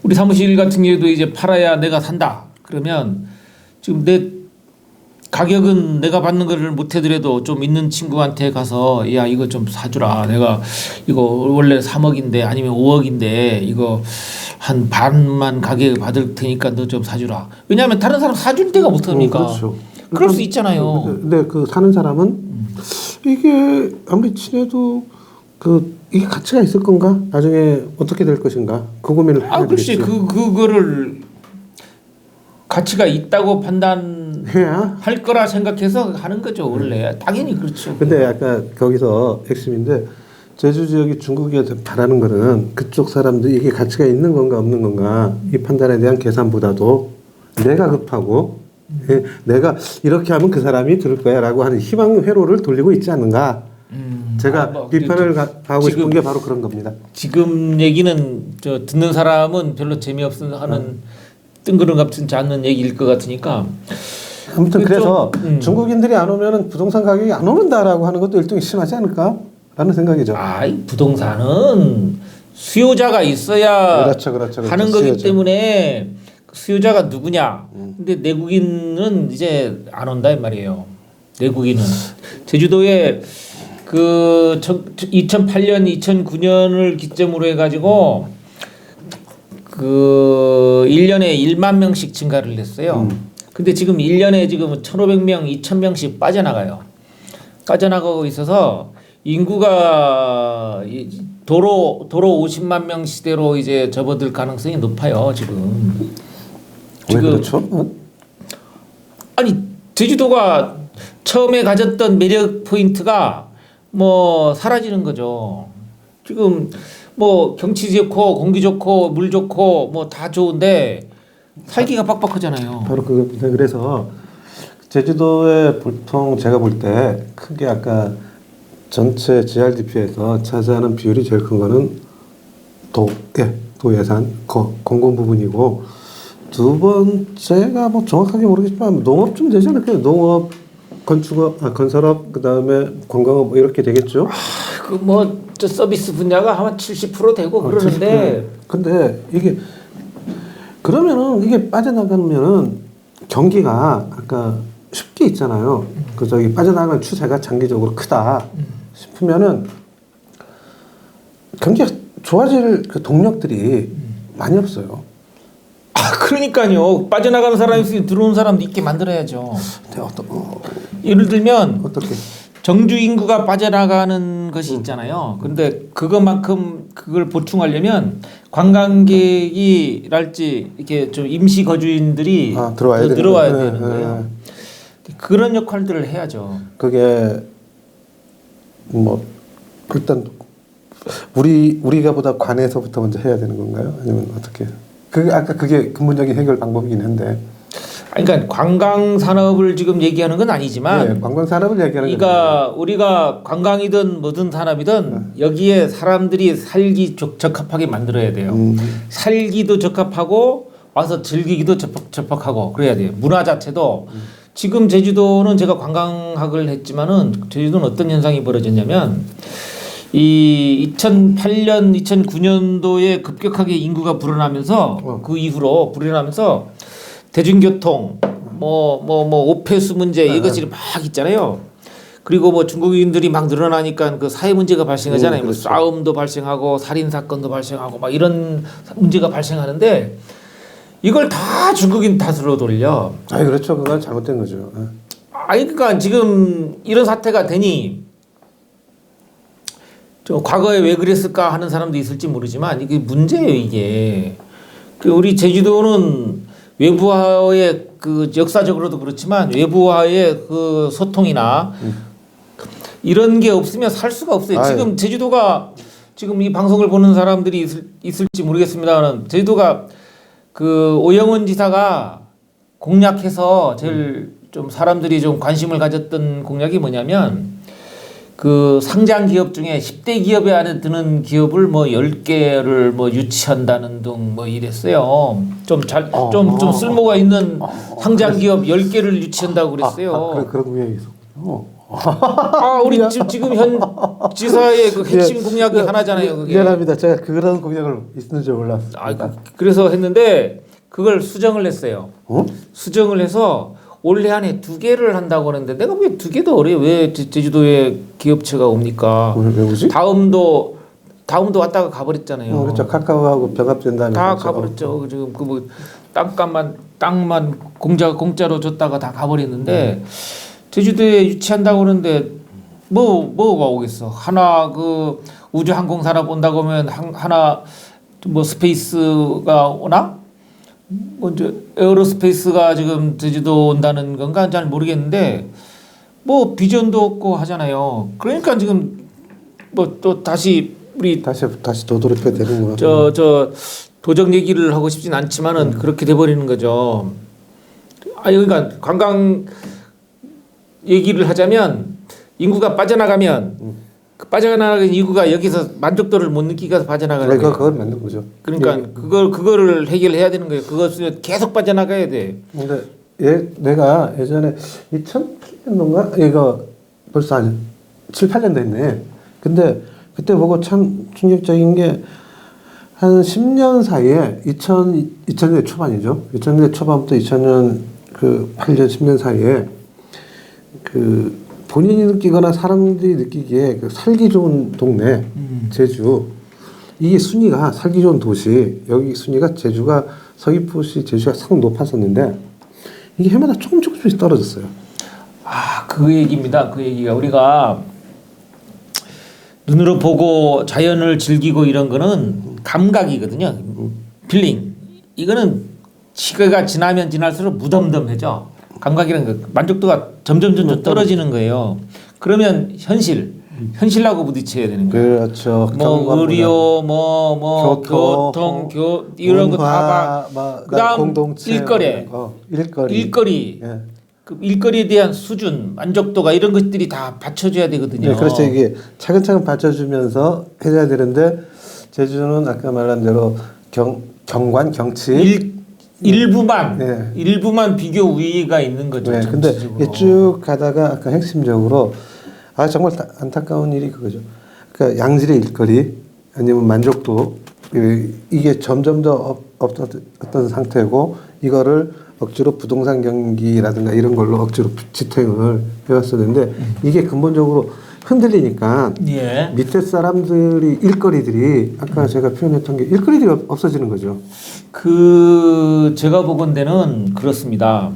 [SPEAKER 2] 우리 사무실 같은 경우에도 이제 팔아야 내가 산다. 그러면 지금 내 가격은 내가 받는 거를 못 해드려도 좀 있는 친구한테 가서 야 이거 좀 사주라. 내가 이거 원래 3억인데 아니면 5억인데 이거 한 반만 가격을 받을 테니까 너 좀 사주라. 왜냐하면 다른 사람 사줄 데가 없으니까.
[SPEAKER 1] 그렇죠.
[SPEAKER 2] 그럴 수 있잖아요.
[SPEAKER 1] 근데 그 사는 사람은 이게 아무리 친해도 이게 가치가 있을 건가? 나중에 어떻게 될 것인가? 그 고민을 해야
[SPEAKER 2] 글쎄
[SPEAKER 1] 되겠지.
[SPEAKER 2] 그거를 가치가 있다고 판단할 거라 생각해서 하는 거죠 원래. 당연히 그렇죠.
[SPEAKER 1] 근데 아까 거기서 핵심인데 제주 지역이 중국에 바라는 거는 그쪽 사람들이 이게 가치가 있는 건가 없는 건가 이 판단에 대한 계산보다도 내가 급하고 내가 이렇게 하면 그 사람이 들을 거야라고 하는 희망 회로를 돌리고 있지 않는가. 제가 비판을 가하고 싶은 게 바로 그런 겁니다.
[SPEAKER 2] 지금 얘기는 저 듣는 사람은 별로 재미없는 하는 뜬구름 같은 않는 얘기일 것 같으니까.
[SPEAKER 1] 아무튼 그래서 중국인들이 안 오면은 부동산 가격이 안 오른다라고 하는 것도 일종의 심하지 않을까라는 생각이죠.
[SPEAKER 2] 부동산은 수요자가 있어야
[SPEAKER 1] 그렇죠.
[SPEAKER 2] 하는 거기 때문에 수요자가 누구냐. 근데 내국인은 이제 안 온다 이 말이에요. 내국인은 제주도에 그 2008년, 2009년을 기점으로 해가지고 그 1년에 1만 명씩 증가를 했어요. 근데 지금 1년에 지금 1,500명, 2,000명씩 빠져나가고 있어서 인구가 도로 50만 명 시대로 이제 접어들 가능성이 높아요, 지금.
[SPEAKER 1] 왜 그렇죠?
[SPEAKER 2] 아니, 제주도가 처음에 가졌던 매력 포인트가 뭐 사라지는 거죠. 지금 뭐 경치 좋고 공기 좋고 물 좋고 뭐 다 좋은데 살기가 빡빡하잖아요.
[SPEAKER 1] 바로 그겁니다. 그래서 제주도에 보통 제가 볼 때 크게 아까 전체 GRDP에서 차지하는 비율이 제일 큰 거는 도 예산 공공 부분이고 두 번째가 뭐 정확하게 모르겠지만 농업쯤 되지 않을까요? 농업, 건축업, 건설업, 그 다음에 관광업 뭐 이렇게 되겠죠?
[SPEAKER 2] 그 뭐 저 서비스 분야가 한 70% 되고 그러는데.
[SPEAKER 1] 70%. 근데 이게 그러면은 이게 빠져나가면은 경기가 아까 쉽게 있잖아요. 그 저기 빠져나가는 추세가 장기적으로 크다 싶으면은 경기가 좋아질 그 동력들이 많이 없어요.
[SPEAKER 2] 그러니까요. 빠져나가는 사람이 있으니 들어오는 사람도 있게 만들어야죠. 예를 들면
[SPEAKER 1] 어떻게?
[SPEAKER 2] 정주 인구가 빠져나가는 것이 있잖아요. 근데 그것만큼 그걸 보충하려면 관광객이랄지 이렇게 좀 임시 거주인들이 들어와야 되는 거예요. 그런 역할들을 해야죠.
[SPEAKER 1] 그게 뭐 일단 우리가 보다 관에서부터 먼저 해야 되는 건가요? 아니면 어떻게? 아까 그게 근본적인 해결 방법이긴 한데.
[SPEAKER 2] 그러니까 관광 산업을 지금 얘기하는 건 아니지만,
[SPEAKER 1] 네, 관광 산업을 얘기하는 건
[SPEAKER 2] 그러니까 우리가 관광이든 뭐든 산업이든 여기에 사람들이 살기 적합하게 만들어야 돼요. 살기도 적합하고 와서 즐기기도 적합하고 그래야 돼요. 문화 자체도 지금 제주도는 제가 관광학을 했지만은 제주도는 어떤 현상이 벌어졌냐면 이 2008년, 2009년도에 급격하게 인구가 불어나면서 그 이후로 불어나면서 대중교통, 오폐수 문제 이것이 막 있잖아요. 그리고 뭐 중국인들이 막 늘어나니까 그 사회 문제가 발생하잖아요. 뭐
[SPEAKER 1] 그렇죠.
[SPEAKER 2] 싸움도 발생하고 살인 사건도 발생하고 막 이런 문제가 발생하는데 이걸 다 중국인 탓으로 돌려.
[SPEAKER 1] 아니 그렇죠. 그건 잘못된 거죠.
[SPEAKER 2] 아니 그러니까 지금 이런 사태가 되니 저 과거에 왜 그랬을까 하는 사람도 있을지 모르지만 이게 문제예요. 이게 그 우리 제주도는 외부와의 그 역사적으로도 그렇지만 외부와의 그 소통이나 이런 게 없으면 살 수가 없어요.
[SPEAKER 1] 아유.
[SPEAKER 2] 지금 제주도가 지금 이 방송을 보는 사람들이 있을지 모르겠습니다만 제주도가 그 오영훈 지사가 공약해서 제일 좀 사람들이 좀 관심을 가졌던 공약이 뭐냐면 그 상장 기업 중에 10대 기업에 안에 드는 기업을 뭐 10개를 뭐 유치한다는 등 뭐 이랬어요. 좀 좀 쓸모가 있는 상장 기업 10개를 유치한다고 그랬어요.
[SPEAKER 1] 그런 공약이 있었군요.
[SPEAKER 2] 우리 지금 현 지사의 그 핵심 공약이 하나잖아요. 그게.
[SPEAKER 1] 미안합니다. 제가 그런 공약을 있는 줄 몰랐습니다.
[SPEAKER 2] 그래서 했는데 그걸 수정을 했어요. 수정을 해서 올해 안에 2개를 한다고 하는데 내가 왜 2개도 어려요? 왜 제주도에 기업체가 옵니까?
[SPEAKER 1] 왜 오지?
[SPEAKER 2] 다음도 왔다가 가버렸잖아요.
[SPEAKER 1] 그렇죠. 카카오하고 병합된다면
[SPEAKER 2] 다 가버렸죠. 지금 그 뭐 땅만 공짜로 줬다가 다 가버렸는데 제주도에 유치한다고 하는데 뭐가 오겠어? 하나 그 우주 항공 산업 온다고 하면 하나 뭐 스페이스가 오나? 먼저 에어로스페이스가 지금 제주도 온다는 건가 잘 모르겠는데 뭐 비전도 없고 하잖아요. 그러니까 지금 뭐 또 다시 우리
[SPEAKER 1] 다시 도돌이펴야 되는 거야.
[SPEAKER 2] 저 도적 얘기를 하고 싶진 않지만은 그렇게 돼버리는 거죠. 그러니까 관광 얘기를 하자면 인구가 빠져나가면 그 빠져나가는 인구가 여기서 만족도를 못 느끼고 빠져나가는 거예요.
[SPEAKER 1] 그걸 만든 거죠.
[SPEAKER 2] 그러니까 그거를 해결해야 되는 거예요. 그것을 계속 빠져나가야 돼.
[SPEAKER 1] 근데 내가 예전에 2008년도인가 이거 벌써 한 7, 8년 됐네. 근데 그때 보고 참 충격적인 게 한 10년 사이에 2000년대 초반이죠. 2000년대 초반부터 2000년 그 8년 10년 사이에 그 본인이 느끼거나 사람들이 느끼기에 그 살기 좋은 동네 제주 이게 순위가 살기 좋은 도시 여기 순위가 제주가 서귀포시 제주가 상 높았었는데 이게 해마다 조금씩 떨어졌어요.
[SPEAKER 2] 그 얘기입니다. 그 얘기가 우리가 눈으로 보고 자연을 즐기고 이런 거는 감각이거든요. 필링. 이거는 시간이 지나면 지날수록 무덤덤해져. 감각이라는 거 만족도가 점점 떨어지는 거예요. 그러면 현실하고 부딪혀야 되는 거예요.
[SPEAKER 1] 그렇죠.
[SPEAKER 2] 뭐 의료, 뭐 교통, 이런 거 다 봐. 그다음
[SPEAKER 1] 공동체,
[SPEAKER 2] 일거리.
[SPEAKER 1] 예.
[SPEAKER 2] 그 일거리에 대한 수준, 만족도가 이런 것들이 다 받쳐줘야 되거든요.
[SPEAKER 1] 네, 그렇죠. 이게 차근차근 받쳐주면서 해야 되는데 제주는 아까 말한 대로 경관, 경치
[SPEAKER 2] 일부만 비교 우위가 있는 거죠.
[SPEAKER 1] 네, 근데 이게 쭉 가다가 아까 핵심적으로 정말 안타까운 일이 그거죠. 그러니까 양질의 일거리 아니면 만족도 이게 점점 더 어떤 상태고 이거를 억지로 부동산 경기라든가 이런 걸로 억지로 지탱을 해왔었는데 이게 근본적으로 흔들리니까 밑에 사람들이 일거리들이 아까 제가 표현했던 게 일거리들이 없어지는 거죠.
[SPEAKER 2] 제가 보건대는 그렇습니다.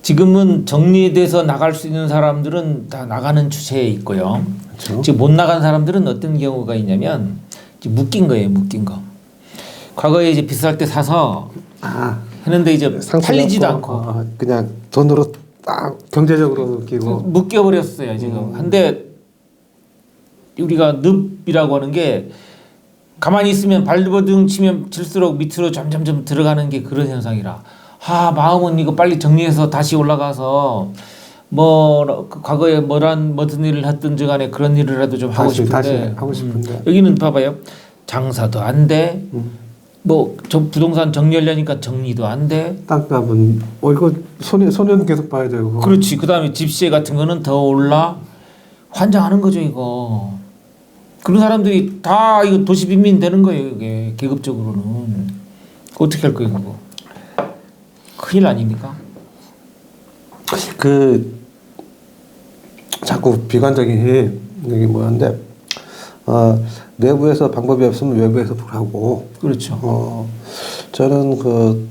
[SPEAKER 2] 지금은 정리돼서 나갈 수 있는 사람들은 다 나가는 추세에 있고요.
[SPEAKER 1] 그렇죠.
[SPEAKER 2] 지금 못 나간 사람들은 어떤 경우가 있냐면 묶인 거예요. 묶인 거. 과거에 이제 비쌀 때 사서 했는데 이제 팔리지도 않고
[SPEAKER 1] 그냥 돈으로 딱 경제적으로 느끼고
[SPEAKER 2] 묶여버렸어요 지금. 근데 우리가 늪이라고 하는 게 가만히 있으면 발버둥 치면 질수록 밑으로 점점 들어가는 게 그런 현상이라 마음은 이거 빨리 정리해서 다시 올라가서 그 과거에 무슨 일을 했든지 간에 그런 일이라도 좀 하고 싶은데
[SPEAKER 1] 다시 하고 싶은데
[SPEAKER 2] 여기는 봐봐요. 장사도 안 돼. 부동산 정리하려니까 정리도 안 돼.
[SPEAKER 1] 땅값은 이거 소년 계속 봐야 되고.
[SPEAKER 2] 그렇지. 그다음에 집세 같은 거는 더 올라. 환장하는 거죠 이거. 그런 사람들이 다 이거 도시 빈민 되는 거예요 이게 계급적으로는. 어떻게 할 거예요 그거? 큰일 아닙니까?
[SPEAKER 1] 자꾸 비관적인 얘기 뭐였는데 내부에서 방법이 없으면 외부에서 보라고.
[SPEAKER 2] 그렇죠.
[SPEAKER 1] 저는 그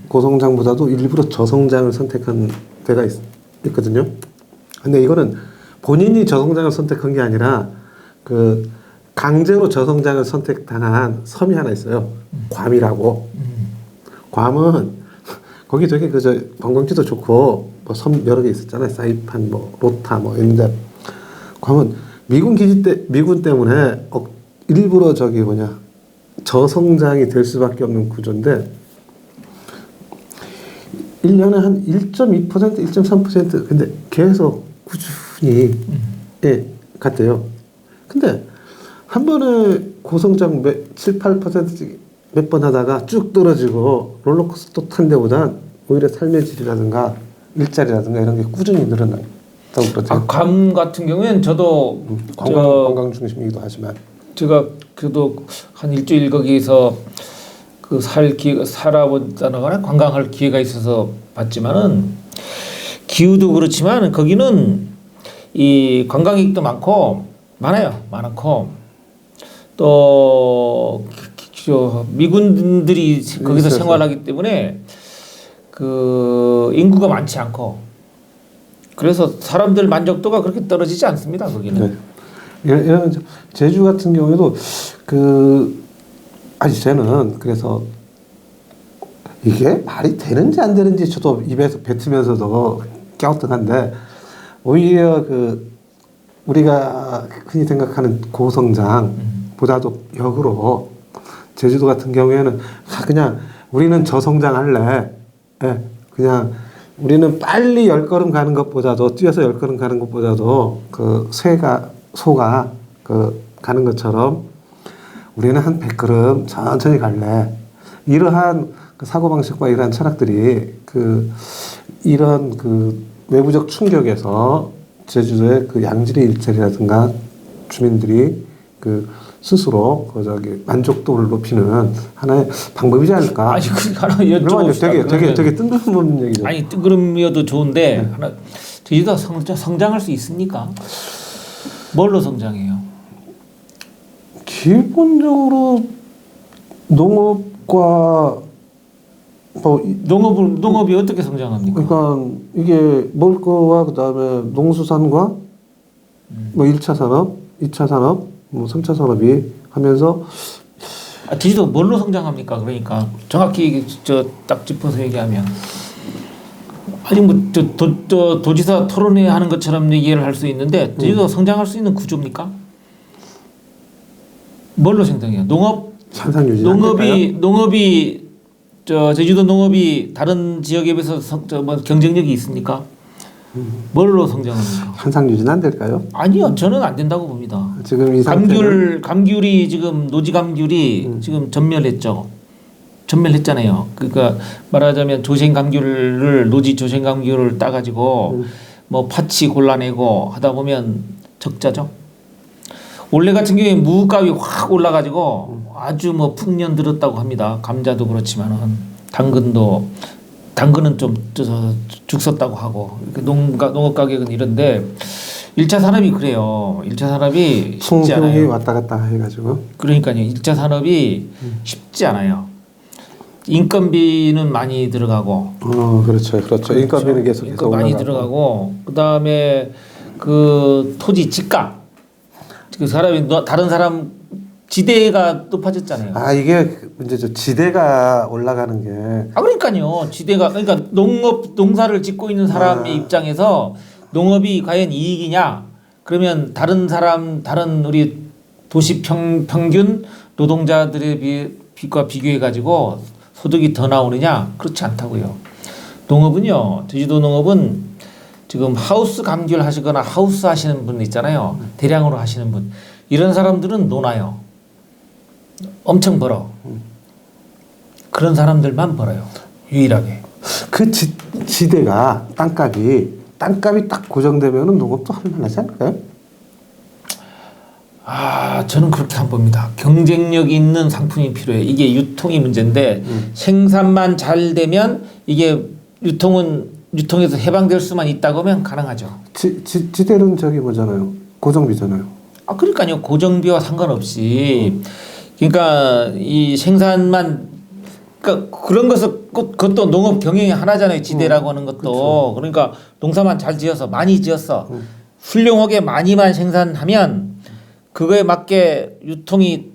[SPEAKER 1] 고성장보다도 일부러 저성장을 선택한 데가 있거든요. 근데 이거는 본인이 저성장을 선택한 게 아니라 그 강제로 저성장을 선택당한 섬이 하나 있어요. 괌이라고. 괌은 거기 되게 그저 관광지도 좋고 뭐 섬 여러 개 있었잖아요. 사이판 뭐 로타 뭐 있는데 괌은 미군 때문에 일부러 저성장이 될 수밖에 없는 구조인데 1년에 한 1.2%, 1.3% 근데 계속 꾸준히 갔대요. 근데 한 번에 고성장 7, 8% 몇 번 하다가 쭉 떨어지고 롤러코스터 탄 데보다 오히려 삶의 질이라든가 일자리라든가 이런 게 꾸준히 늘어난다고 그러죠.
[SPEAKER 2] 괌 같은 경우에는 저도
[SPEAKER 1] 관광 중심이기도 하지만
[SPEAKER 2] 제가 그래도 한 일주일 거기서 그 살아보다가 관광할 기회가 있어서 봤지만은 기후도 그렇지만 거기는 이 관광객도 많고 또 미군들이 거기서 생활하기 때문에 그 인구가 많지 않고 그래서 사람들 만족도가 그렇게 떨어지지 않습니다. 거기는.
[SPEAKER 1] 네. 이런 제주 같은 경우에도 저는 그래서 이게 말이 되는지 안 되는지 저도 입에서 뱉으면서도 갸우뚱한데 오히려 우리가 흔히 생각하는 고성장보다도 역으로 제주도 같은 경우에는 그냥 우리는 저성장할래. 그냥 우리는 빨리 10걸음 가는 것보다도 뛰어서 10걸음 가는 것보다도 소가 가는 것처럼 우리는 한 100걸음 천천히 갈래. 이러한 사고방식과 이러한 철학들이 이런 외부적 충격에서 제주도의 양질의 일자리라든가 주민들이 스스로 만족도를 높이는 하나의 방법이지 않을까.
[SPEAKER 2] 아니 하나 여쭤봅시다.
[SPEAKER 1] 되게 뜬금없는 얘기죠.
[SPEAKER 2] 아니 뜬금이어도 좋은데 하나 제주도가 성장할 수 있습니까? 뭘로 성장해요?
[SPEAKER 1] 기본적으로 농업과
[SPEAKER 2] 농업이 어떻게 성장합니까?
[SPEAKER 1] 그러니까 이게 먹을 거와 그다음에 농수산과 뭐 1차 산업, 2차 산업, 뭐 3차 산업이 하면서
[SPEAKER 2] 제주도 뭘로 성장합니까? 그러니까 정확히 딱 짚어서 얘기하면 아니 도지사 토론회 하는 것처럼 얘기를 할 수 있는데 제주도가 성장할 수 있는 구조입니까? 뭘로 성장해요?
[SPEAKER 1] 산상 유지.
[SPEAKER 2] 농업이 제주도 농업이 다른 지역에 비해서 경쟁력이 있습니까? 뭘로 성장합니까?
[SPEAKER 1] 산상 유지는 안 될까요?
[SPEAKER 2] 아니요, 저는 안 된다고 봅니다.
[SPEAKER 1] 지금 이
[SPEAKER 2] 감귤이 지금 노지 감귤이 지금 전멸했잖아요. 그러니까 말하자면 노지 조생 감귤을 따가지고 뭐 파치 골라내고 하다 보면 적자죠. 원래 같은 경우에 무값이 확 올라가지고 아주 풍년 들었다고 합니다. 감자도 그렇지만은 당근은 좀 죽었다고 하고 농업 가격은 이런데 1차 산업이 그래요. 1차 산업이 쉽지 않아요.
[SPEAKER 1] 왔다 갔다 해가지고.
[SPEAKER 2] 그러니까요. 1차 산업이 쉽지 않아요. 인건비는 많이 들어가고.
[SPEAKER 1] 그렇죠. 인건비는 계속
[SPEAKER 2] 많이 들어가고 그다음에 토지 집값. 다른 사람 지대가 높아졌잖아요.
[SPEAKER 1] 이게 문제죠. 지대가 올라가는 게.
[SPEAKER 2] 그러니까요. 그러니까 농사를 짓고 있는 사람의 입장에서 농업이 과연 이익이냐? 그러면 다른 우리 도시 평균 노동자들의 비과 비교해 가지고 소득이 더 나오느냐? 그렇지 않다고요. 농업은요. 제주도 농업은 지금 하우스 감귤 하시거나 하우스 하시는 분 있잖아요. 대량으로 하시는 분. 이런 사람들은 노나요. 엄청 벌어. 그런 사람들만 벌어요. 유일하게.
[SPEAKER 1] 지대가 땅값이 딱 고정되면 농업도 할만하지 않을까요?
[SPEAKER 2] 저는 그렇게 안 봅니다. 경쟁력 있는 상품이 필요해요. 이게 유통이 문제인데 생산만 잘 되면 이게 유통은 유통에서 해방될 수만 있다고 하면 가능하죠.
[SPEAKER 1] 지대는 저기 뭐잖아요. 고정비잖아요.
[SPEAKER 2] 아, 그러니까요. 고정비와 상관없이 그러니까 이 생산만 그러니까 그런 것을 그것도 농업 경영의 하나잖아요. 지대라고 하는 것도.
[SPEAKER 1] 그렇죠.
[SPEAKER 2] 그러니까 농사만 잘 지어서 많이 지었어. 훌륭하게 많이만 생산하면 그거에 맞게 유통이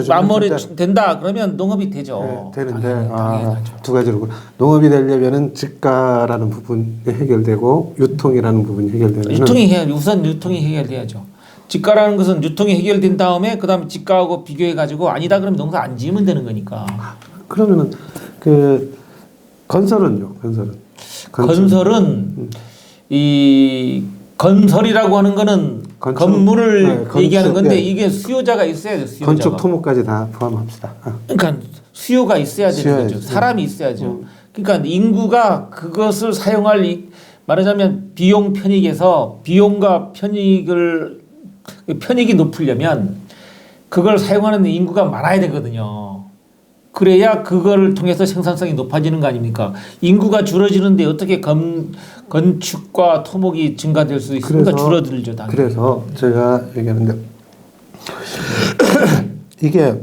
[SPEAKER 2] 마무리 된다 그러면 농업이 되죠.
[SPEAKER 1] 네, 되는데
[SPEAKER 2] 당연하죠.
[SPEAKER 1] 두 가지로 농업이 되려면은 지가라는 부분이 해결되고 유통이라는 부분이 해결되면
[SPEAKER 2] 우선 유통이 해결돼야죠. 지가라는 것은 유통이 해결된 다음에 그다음에 지가하고 비교해 가지고 아니다 그러면 농사 안 지으면 되는 거니까.
[SPEAKER 1] 그러면은 그 건설은요? 건설은
[SPEAKER 2] 이 건설이라고 하는 거는 건물을 얘기하는 건데 이게 수요자가 있어야 돼요. 수요자가.
[SPEAKER 1] 건축 토목까지 다 포함합시다.
[SPEAKER 2] 그러니까 수요가 있어야 되는 거죠. 사람이 있어야죠. 그러니까 인구가 그것을 사용할 말하자면 비용 편익에서 비용과 편익이 높으려면 그걸 사용하는 인구가 많아야 되거든요. 그래야 그걸 통해서 생산성이 높아지는 거 아닙니까? 인구가 줄어지는데 어떻게 건축과 토목이 증가될 수 있습니까? 줄어들죠, 당연히.
[SPEAKER 1] 그래서 제가 얘기하는데 이게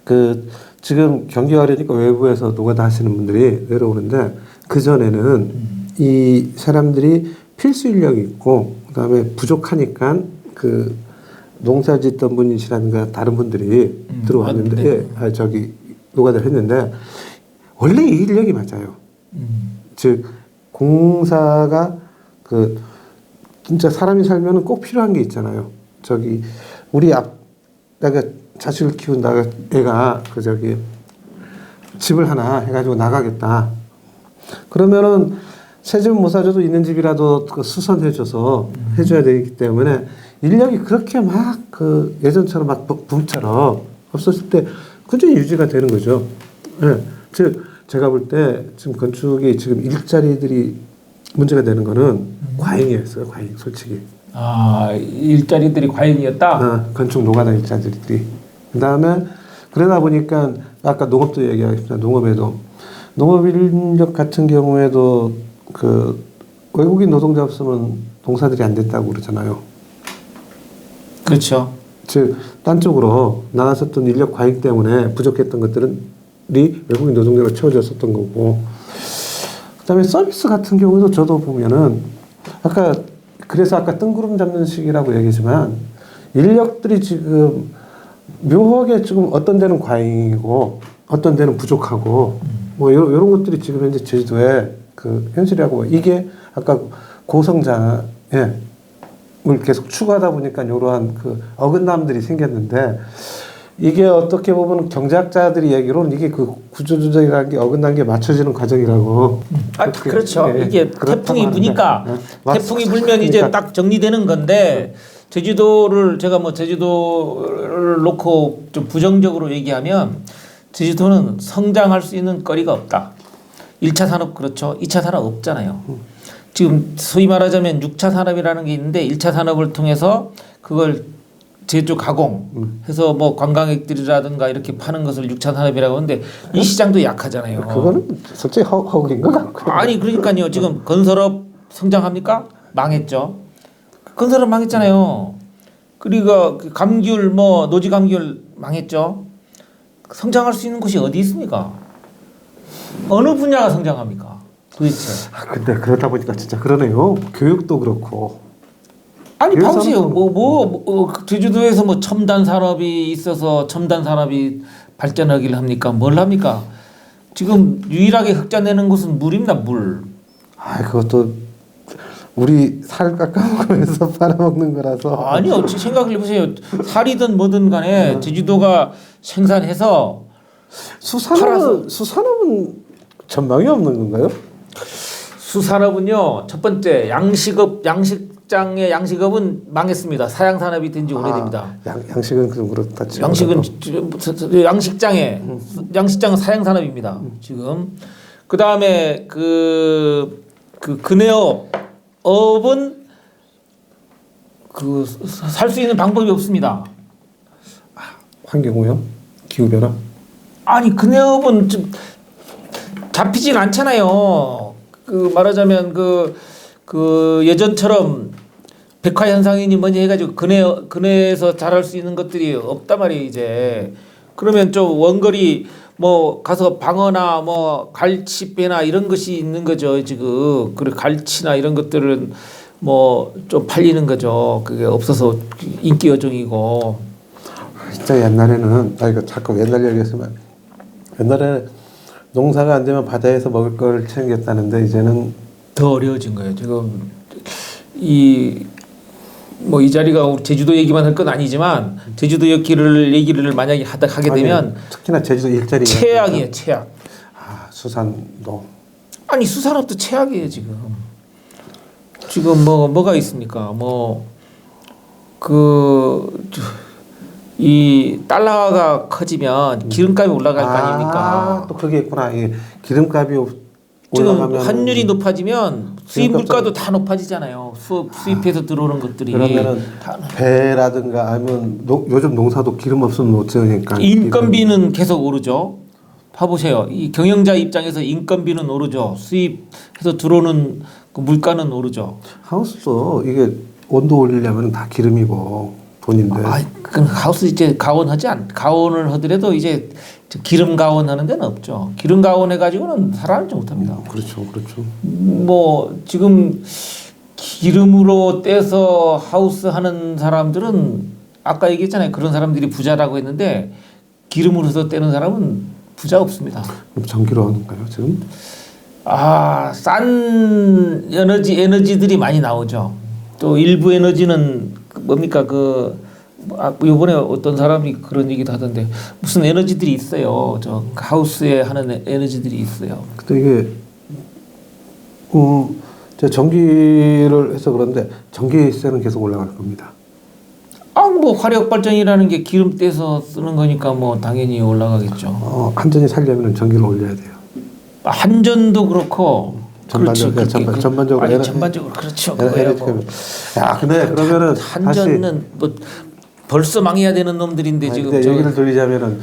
[SPEAKER 1] 그 지금 경기가 어려니까 외부에서 노가다 하시는 분들이 내려오는데 그 전에는 이 사람들이 필수 인력이 있고 그다음에 부족하니까 그 농사 짓던 분이시라든가 다른 분들이 들어왔는데 저기 노가다를 했는데 원래 이 인력이 맞아요. 즉 공사가 그 진짜 사람이 살면은 꼭 필요한 게 있잖아요. 저기 우리 내가 자식을 키운다 애가 그 저기 집을 하나 해가지고 나가겠다. 그러면은 새 집은 못 사줘도 있는 집이라도 수선해줘서 해줘야 되기 때문에 인력이 그렇게 막 그 예전처럼 막 붐처럼 없었을 때 꾸준히 유지가 되는 거죠. 네. 즉 제가 볼 때 지금 건축이 지금 일자리들이 문제가 되는 거는 과잉이었어요. 과잉 솔직히.
[SPEAKER 2] 아 일자리들이 과잉이었다.
[SPEAKER 1] 건축 노가다 일자리들이. 그다음에 그러다 보니까 아까 농업도 얘기하겠습니다. 농업 인력 같은 경우에도 그 외국인 노동자 없으면 농사들이 안 됐다고 그러잖아요.
[SPEAKER 2] 그렇죠.
[SPEAKER 1] 즉 딴 쪽으로 나갔었던 인력 과잉 때문에 부족했던 것들은 외국인 노동자로 채워졌었던 거고, 그다음에 서비스 같은 경우도 저도 보면은 그래서 아까 뜬구름 잡는 식이라고 얘기했지만 인력들이 지금 묘하게 지금 어떤 데는 과잉이고 어떤 데는 부족하고 뭐 이런 것들이 지금 현재 제주도에 그 현실이라고. 이게 아까 고성장을 계속 추구하다 보니까 이러한 그 어긋남들이 생겼는데, 이게 어떻게 보면 경제학자들이 얘기로는 이게 그 구조조정이라는 게 어긋난 게 맞춰지는 과정이라고.
[SPEAKER 2] 그렇죠. 이게 태풍이 부니까 태풍이 불면 이제 딱 정리되는 건데, 제주도를 놓고 좀 부정적으로 얘기하면 제주도는 성장할 수 있는 거리가 없다. 1차 산업 그렇죠. 2차 산업 없잖아요. 지금 소위 말하자면 6차 산업이라는 게 있는데 1차 산업을 통해서 그걸 제조 가공해서 뭐 관광객들이라든가 이렇게 파는 것을 6차 산업이라고 하는데 이 시장도 약하잖아요.
[SPEAKER 1] 그거는 솔직히 허구인 것 같고요.
[SPEAKER 2] 아니 그러니까요. 지금 건설업 성장합니까? 망했죠. 건설업 망했잖아요. 그리고 감귤 노지 감귤 망했죠. 성장할 수 있는 곳이 어디 있습니까? 어느 분야가 성장합니까? 도대체.
[SPEAKER 1] 근데 그러다 보니까 진짜 그러네요. 교육도 그렇고.
[SPEAKER 2] 아니 봐보세요. 제주도에서 뭐 첨단 산업이 있어서 첨단 산업이 발전하기를 합니까? 뭘 합니까? 지금 유일하게 흑자내는 곳은 물입니다. 물.
[SPEAKER 1] 그것도 우리 살 깎아먹으면서 팔아먹는 거라서.
[SPEAKER 2] 아니요. 생각을 해보세요. 살이든 뭐든 간에 제주도가 생산해서
[SPEAKER 1] 수산업은 전망이 없는 건가요?
[SPEAKER 2] 수산업은요. 첫 번째 양식장의 양식업은 망했습니다. 사양산업이 된 지 오래됩니다.
[SPEAKER 1] 양식은 좀 그렇다.
[SPEAKER 2] 양식은 양식장은 사양산업입니다. 지금 그 다음에 그 근해업은 살 수 있는 방법이 없습니다.
[SPEAKER 1] 환경오염, 기후변화.
[SPEAKER 2] 아니 근해업은 좀 잡히질 않잖아요. 그 말하자면 그 예전처럼 백화 현상이니 뭐니 해가지고 근해에서 자랄 수 있는 것들이 없단 말이에요 이제. 그러면 좀 원거리 뭐 가서 방어나 뭐 갈치배나 이런 것이 있는 거죠 지금. 그리고 갈치나 이런 것들은 뭐 좀 팔리는 거죠. 그게 없어서 인기 여종이고.
[SPEAKER 1] 진짜 옛날에는 이거 자꾸 옛날 얘기했으면 옛날에 농사가 안 되면 바다에서 먹을 걸 챙겼다는데 이제는
[SPEAKER 2] 더 어려워진 거예요. 지금 이 자리가 우리 제주도 얘기만 할 건 아니지만 제주도 얘기를 만약에 하게 되면
[SPEAKER 1] 특히나 제주도 일자리
[SPEAKER 2] 최악이에요, 최악.
[SPEAKER 1] 수산도
[SPEAKER 2] 아니 수산업도 최악이에요 지금. 지금 뭐가 있습니까? 이 달러가 커지면 기름값이 올라갈 거 아닙니까?
[SPEAKER 1] 또 그게 있구나. 이 기름값이
[SPEAKER 2] 지금
[SPEAKER 1] 올라가면
[SPEAKER 2] 환율이 높아지면 수입 물가도 다 높아지잖아요. 수입해서 들어오는 것들이.
[SPEAKER 1] 그러면은 배라든가 아니면 요즘 농사도 기름 없으면 못 지으니까
[SPEAKER 2] 인건비는 계속 오르죠. 봐보세요. 이 경영자 입장에서 인건비는 오르죠. 수입해서 들어오는 그 물가는 오르죠.
[SPEAKER 1] 하우스도 이게 온도 올리려면 다 기름이고 돈인데.
[SPEAKER 2] 그 하우스 이제 가온을 하더라도 이제 기름 가온하는 데는 없죠. 기름 가온해 가지고는 살아남지 못합니다.
[SPEAKER 1] 그렇죠.
[SPEAKER 2] 지금 기름으로 떼서 하우스 하는 사람들은 아까 얘기했잖아요. 그런 사람들이 부자라고 했는데 기름으로 해서 떼는 사람은 부자 없습니다.
[SPEAKER 1] 그럼 전기로 하는가요 지금?
[SPEAKER 2] 싼 에너지들이 많이 나오죠. 또 일부 에너지는 뭡니까 요번에 어떤 사람이 그런 얘기도 하던데 무슨 에너지들이 있어요. 저 하우스에 하는 에너지들이 있어요.
[SPEAKER 1] 근데 이게 제가 전기를 해서 그런데 전기세는 계속 올라갈 겁니다.
[SPEAKER 2] 화력 발전이라는 게 기름 떼서 쓰는 거니까 당연히 올라가겠죠.
[SPEAKER 1] 한전이 살려면 전기를 올려야 돼요.
[SPEAKER 2] 한전도 그렇고
[SPEAKER 1] 전반적으로
[SPEAKER 2] 전반적으로 그렇죠.
[SPEAKER 1] 근데 그러면은
[SPEAKER 2] 한전은 벌써 망해야 되는 놈들인데 지금
[SPEAKER 1] 얘기를 돌리자면은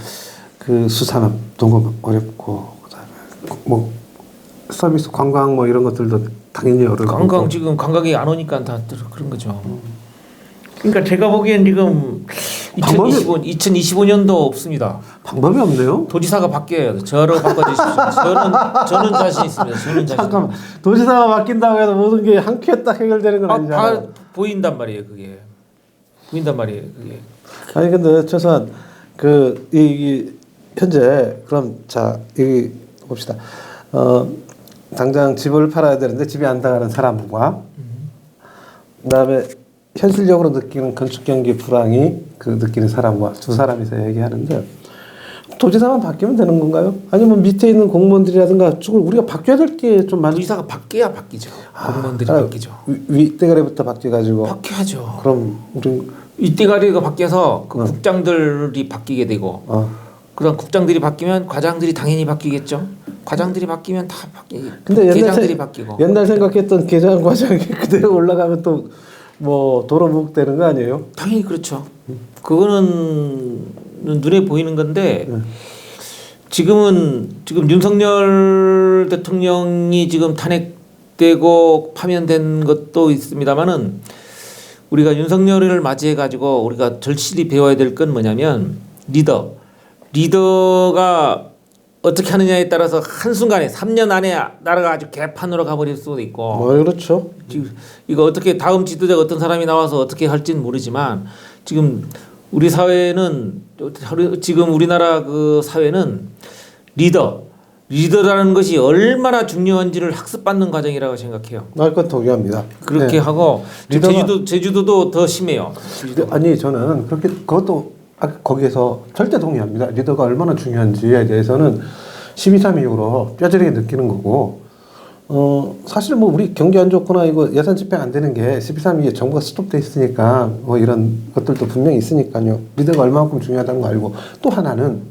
[SPEAKER 1] 그 수산업 너무 어렵고 그다음에 서비스 관광 이런 것들도 당연히 어렵고
[SPEAKER 2] 지금 관광이 안 오니까 다 그런 거죠. 그러니까 제가 보기엔 지금 2025년도 없습니다.
[SPEAKER 1] 방법이 없네요.
[SPEAKER 2] 도지사가 바뀌어야 돼. 저로 바꿔주십시오. 저는 자신 있습니다.
[SPEAKER 1] 잠깐만. 도지사가 바뀐다고 해서 모든 게 한 큐에 딱 해결되는 건 아니잖아요.
[SPEAKER 2] 다 보인단 말이에요. 그게.
[SPEAKER 1] 아니 근데 최소한 이 현재 그럼 이 봅시다. 당장 집을 팔아야 되는데 집이 안 나가는 사람과 그다음에 현실적으로 느끼는 건축 경기 불황이 느끼는 사람과 두 사람이서 얘기하는데 도지사만 바뀌면 되는 건가요? 아니면 밑에 있는 공무원들이라든가 우리가 바뀌어야 될 게 좀 많이.
[SPEAKER 2] 도지사가 바뀌어야 바뀌죠. 공무원들이 바뀌죠.
[SPEAKER 1] 윗대가리부터 바뀌어가지고.
[SPEAKER 2] 바뀌어야죠.
[SPEAKER 1] 그럼 우리
[SPEAKER 2] 윗대가리가 바뀌어서 국장들이 바뀌게 되고 그다음 국장들이 바뀌면 과장들이 당연히 바뀌겠죠. 과장들이 바뀌면 다 바뀌고. 근데 계장들이 바뀌고.
[SPEAKER 1] 옛날 생각했던 계장 과장이 그대로 올라가면 또 도로묵되는 거 아니에요?
[SPEAKER 2] 당연히 그렇죠. 그거는 눈에 보이는 건데 지금 윤석열 대통령이 지금 탄핵되고 파면된 것도 있습니다만은 우리가 윤석열을 맞이해 가지고 우리가 절실히 배워야 될 건 뭐냐면 리더가 어떻게 하느냐에 따라서 한순간에 3년 안에 나라가 아주 개판으로 가버릴 수도 있고.
[SPEAKER 1] 그렇죠.
[SPEAKER 2] 이거 어떻게 다음 지도자가 어떤 사람이 나와서 어떻게 할지는 모르지만 지금 우리 사회는 지금 우리나라 사회는 리더라는 것이 얼마나 중요한지를 학습받는 과정이라고 생각해요.
[SPEAKER 1] 그건 동의합니다.
[SPEAKER 2] 그렇게 하고 제주도도 더 심해요.
[SPEAKER 1] 아니 저는 그것도 거기에서 절대 동의합니다. 리더가 얼마나 중요한지에 대해서는 12.3 이후로 뼈저리게 느끼는 거고 사실 우리 경기 안 좋거나 이거 예산 집행 안 되는 게 12.3 이후에 정부가 스톱돼 있으니까 이런 것들도 분명히 있으니까요. 리더가 얼마만큼 중요하다는 거 알고 또 하나는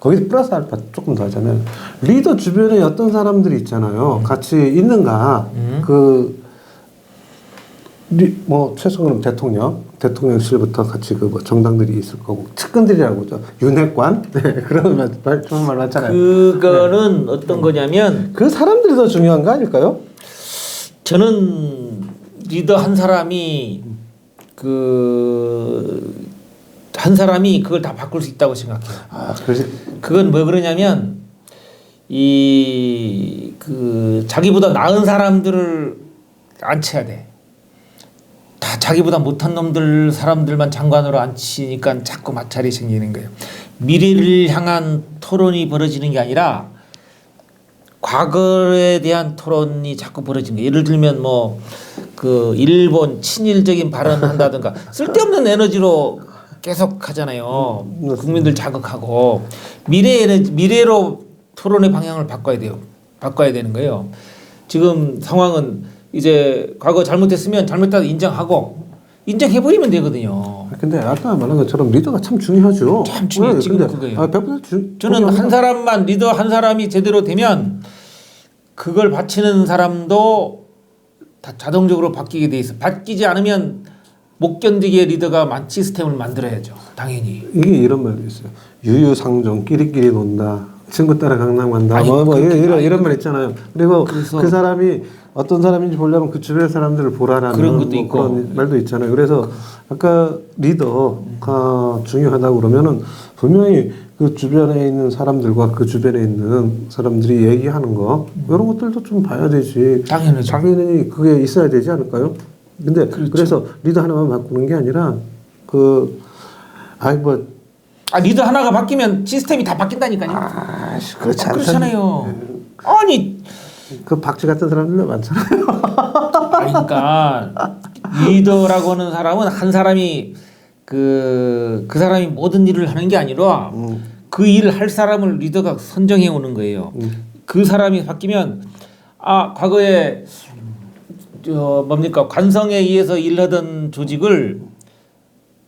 [SPEAKER 1] 거기서 플러스 알파 조금 더 하자면 리더 주변에 어떤 사람들이 있잖아요. 같이 있는가 뭐 최소한 대통령실부터 같이 그 뭐 정당들이 있을 거고 측근들이라고 죠 윤핵관 네, 그런 말 좋은 말 많잖아요.
[SPEAKER 2] 그거는 어떤 거냐면
[SPEAKER 1] 그 사람들이 더 중요한 거 아닐까요?
[SPEAKER 2] 저는 리더 한 사람이 그걸 다 바꿀 수 있다고 생각해요.
[SPEAKER 1] 그래서
[SPEAKER 2] 그건 뭐 그러냐면 자기보다 나은 사람들을 앉혀야 돼. 다 자기보다 못한 사람들만 장관으로 앉히니까 자꾸 마찰이 생기는 거예요. 미래를 향한 토론이 벌어지는 게 아니라 과거에 대한 토론이 자꾸 벌어지는 거예요. 예를 들면 뭐 그 일본 친일적인 발언을 한다든가 쓸데없는 에너지로 계속 하잖아요. 국민들 자극하고 미래로 토론의 방향을 바꿔야 돼요. 바꿔야 되는 거예요. 지금 상황은 이제 과거 잘못했으면 잘못했다 인정하고 인정해버리면 되거든요.
[SPEAKER 1] 근데 아까 말한 것처럼 리더가 참 중요하죠.
[SPEAKER 2] 참 중요해요. 지금 그거예요.
[SPEAKER 1] 100%
[SPEAKER 2] 저는 한 사람만 리더 한 사람이 제대로 되면 그걸 바치는 사람도 다 자동적으로 바뀌게 돼 있어. 바뀌지 않으면 못 견디게 리더가 시스템을 만들어야죠. 당연히.
[SPEAKER 1] 이게 이런 말도 있어요. 유유상종 끼리끼리 논다. 친구 따라 강남 간다.
[SPEAKER 2] 아니,
[SPEAKER 1] 이런 말 있잖아요. 그리고 그 사람이 어떤 사람인지 보려면 그 주변 사람들을 보라라는
[SPEAKER 2] 그런 것도 있고.
[SPEAKER 1] 그런 말도 있잖아요. 그래서 아까 리더가 중요하다고 그러면은 분명히 그 주변에 있는 사람들과 그 주변에 있는 사람들이 얘기하는 거 이런 것들도 좀 봐야 되지. 당연히 그게 있어야 되지 않을까요? 근데 그래서 리더 하나만 바꾸는 게 아니라
[SPEAKER 2] 리더 하나가 바뀌면 시스템이 다 바뀐다니까요. 그렇잖아요. 아니
[SPEAKER 1] 그 박쥐 같은 사람들도 많잖아요.
[SPEAKER 2] 그러니까 리더라고 하는 사람은 한 사람이 그 사람이 모든 일을 하는 게 아니라 그 일을 할 사람을 리더가 선정해 오는 거예요. 그 사람이 바뀌면 과거에 관성에 의해서 일하던 조직을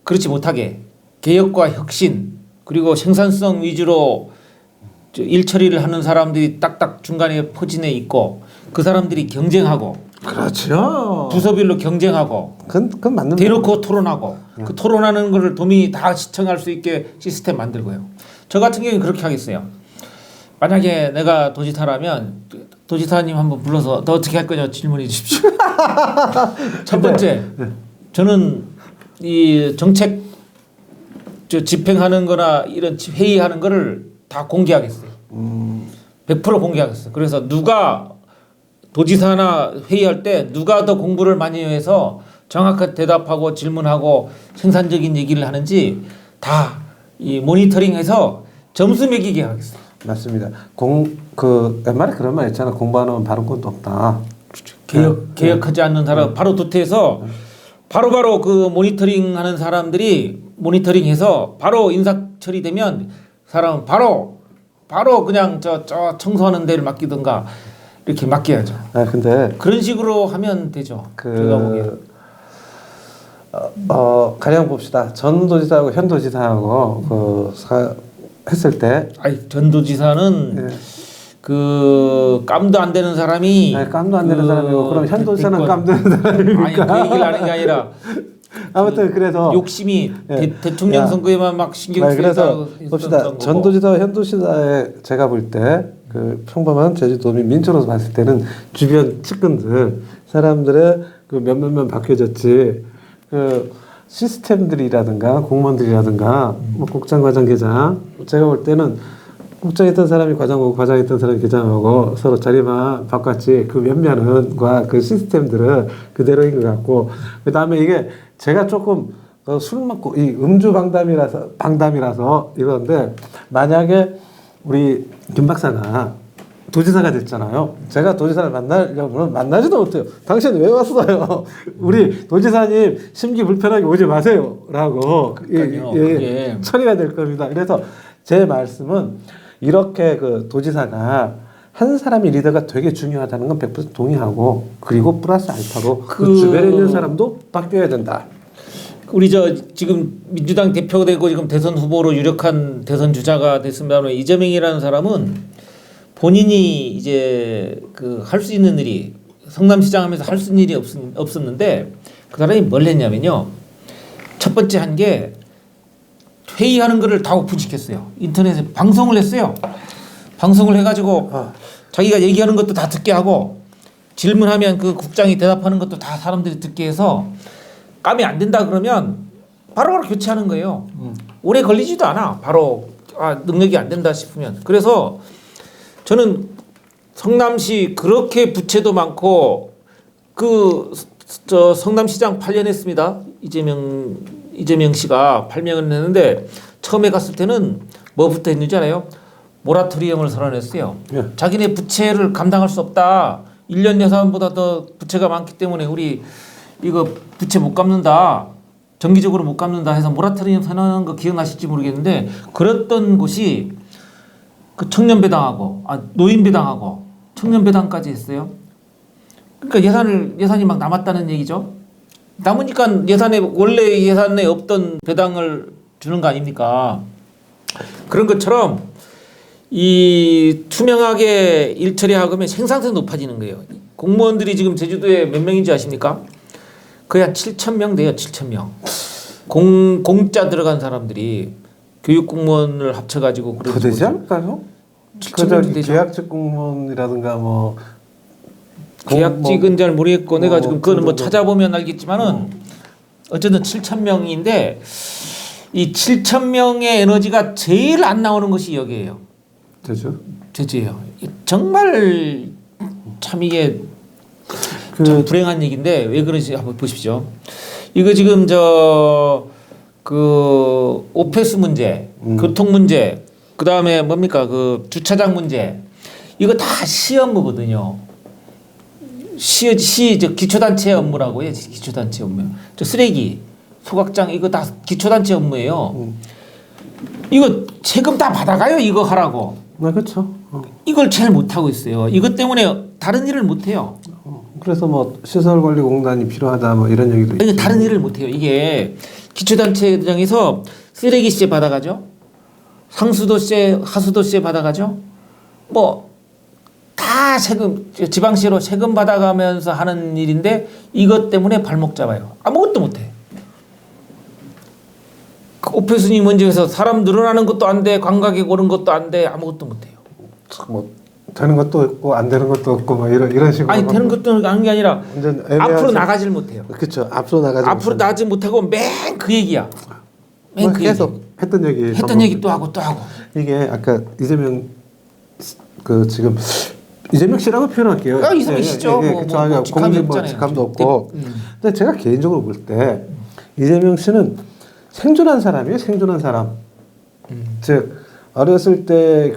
[SPEAKER 2] 그렇지 못하게 개혁과 혁신 그리고 생산성 위주로 일 처리를 하는 사람들이 딱딱 중간에 포진해 있고 그 사람들이 경쟁하고
[SPEAKER 1] 그렇죠.
[SPEAKER 2] 부서별로 경쟁하고
[SPEAKER 1] 그건 맞는
[SPEAKER 2] 대놓고 토론하고 그 토론하는 거를 도민이 다 시청할 수 있게 시스템 만들고요. 저 같은 경우는 그렇게 하겠어요. 만약에 내가 도지사라면 도지사님 한번 불러서 너 어떻게 할 거냐 질문해 주십시오. 첫 번째, 저는 이 정책 집행하는 거나 이런 회의하는 거를 다 공개하겠어요. 100% 공개하겠어요. 그래서 누가 도지사나 회의할 때 누가 더 공부를 많이 해서 정확하게 대답하고 질문하고 생산적인 얘기를 하는지 다 이 모니터링해서 점수 매기게 하겠어요.
[SPEAKER 1] 맞습니다. 옛말에 그런 말 있잖아. 공부 안 하면 발언권도 없다.
[SPEAKER 2] 개혁하지 않는 사람 바로 도태해서 바로 그 모니터링하는 사람들이 모니터링해서 바로 인사 처리되면 사람은 바로 그냥 저 청소하는 데를 맡기든가 이렇게 맡겨야죠.
[SPEAKER 1] 근데
[SPEAKER 2] 그런 식으로 하면 되죠. 제가 보기엔.
[SPEAKER 1] 가령 봅시다. 전 도지사하고 현 도지사하고 했을 때.
[SPEAKER 2] 전 도지사는 그 깜도 안 되는 사람이.
[SPEAKER 1] 깜도 안 되는 사람이고 그럼 현 도지사는 깜 되는 사람입니까?
[SPEAKER 2] 그 얘기를 하는 게 아니라.
[SPEAKER 1] 아무튼 그래서
[SPEAKER 2] 욕심이 대통령 선거에만 막 신경 쓰여서.
[SPEAKER 1] 그래서 봅시다. 전 도지사와 현 도지사에 제가 볼 때 그 평범한 제주도민 민초로서 봤을 때는 주변 측근들 사람들의 그 몇몇만 바뀌어졌지. 그 시스템들이라든가 공무원들이라든가 뭐 국장, 과장, 계장 제가 볼 때는 국장에 있던 사람이 과장하고 과장에 있던 사람이 계장하고 서로 자리만 바꿨지 그 면면과 그 시스템들은 그대로인 것 같고 그 다음에 이게 제가 조금 술 먹고 이 음주 방담이라서 이러는데 만약에 우리 김 박사가 도지사가 됐잖아요. 제가 도지사를 만나려면 만나지도 못해요. 당신 왜 왔어요? 우리 도지사님 심기 불편하게 오지 마세요. 라고 처리가 될 겁니다. 그래서 제 말씀은 이렇게 그 도지사가 한 사람이 리더가 되게 중요하다는 건 100% 동의하고 그리고 플러스 알파로 그 주변에 있는 사람도 바뀌어야 된다.
[SPEAKER 2] 우리 지금 민주당 대표가 되고 지금 대선 후보로 유력한 대선 주자가 됐습니다만 이재명이라는 사람은 본인이 이제 그 할 수 있는 일이 성남시장 하면서 할 수 있는 일이 없었는데 그 사람이 뭘 했냐면요. 첫 번째 한 게 회의하는 거를 다 오픈시켰어요. 인터넷에 방송을 했어요. 방송을 해가지고 자기가 얘기하는 것도 다 듣게 하고 질문하면 그 국장이 대답하는 것도 다 사람들이 듣게 해서 감이 안 된다 그러면 바로바로 교체하는 거예요. 오래 걸리지도 않아. 바로 능력이 안 된다 싶으면. 그래서 저는 성남시 그렇게 부채도 많고 저 성남시장 8년 했습니다. 이재명 씨가 8년을 했는데 처음에 갔을 때는 뭐부터 했는지 알아요? 모라토리엄을 선언했어요.
[SPEAKER 1] 예.
[SPEAKER 2] 자기네 부채를 감당할 수 없다. 1년 예산보다 더 부채가 많기 때문에 우리 이거 부채 못 갚는다. 정기적으로 못 갚는다 해서 모라토리엄 선언한 거 기억나실지 모르겠는데 그랬던 곳이 그 청년배당하고 노인배당하고 청년배당까지 했어요. 그러니까 예산이 막 남았다는 얘기죠. 남으니까 원래 예산에 없던 배당을 주는 거 아닙니까? 그런 것처럼 이 투명하게 일 처리하고 하면 생산성이 높아지는 거예요. 공무원들이 지금 제주도에 몇 명인지 아십니까? 거의 한 7,000명 돼요. 7,000명. 공짜 들어간 사람들이 교육 공무원을 합쳐가지고
[SPEAKER 1] 더 되지 않을까요? 계약직 공무원이라든가 뭐
[SPEAKER 2] 계약직은 잘 모르겠고 내가 지금 그거는 뭐 찾아보면 알겠지만은 어쨌든 7,000명인데 이 7,000명의 에너지가 제일 안 나오는 것이 여기에요. 제주예요. 정말 참 이게 참 불행한 얘기인데 왜 그런지 한번 보십시오. 이거 지금 그 오페스 문제, 교통 문제, 그 다음에 뭡니까 그 주차장 문제, 이거 다 시 업무거든요. 기초단체 업무라고 해요. 기초단체 업무. 저 쓰레기, 소각장 이거 다 기초단체 업무예요. 이거 세금 다 받아가요. 이거 하라고.
[SPEAKER 1] 그렇죠.
[SPEAKER 2] 이걸 잘 못하고 있어요. 이것 때문에 다른 일을 못해요.
[SPEAKER 1] 그래서 뭐 시설관리공단이 필요하다 뭐 이런 얘기도 있고.
[SPEAKER 2] 다른 일을 못해요. 이게 기초단체장에서 쓰레기세 받아가죠. 상수도세, 하수도세 받아가죠. 뭐 다 세금, 지방시로 세금 받아가면서 하는 일인데 이것 때문에 발목 잡아요. 아무것도 못해. 오페스니 문제에서 사람 늘어나는 것도 안 돼, 관광객 오는 것도 안 돼, 아무것도 못해요.
[SPEAKER 1] 뭐 되는 것도 없고 안 되는 것도 없고 뭐 이런 식으로.
[SPEAKER 2] 아니 되는 것도 하는 게 아니라 앞으로 나가질 못해요.
[SPEAKER 1] 그렇죠. 앞으로
[SPEAKER 2] 나가지 못하고 맨 그 얘기야.
[SPEAKER 1] 맨 그 계속 했던 얘기
[SPEAKER 2] 또 하고 또 하고.
[SPEAKER 1] 이게 아까 이재명 지금 이재명 씨라고 표현할게요.
[SPEAKER 2] 이재명 씨죠.
[SPEAKER 1] 직함도 없고. 근데 제가 개인적으로 볼 때 이재명 씨는 생존한 사람이에요. 생존한 사람. 즉 어렸을 때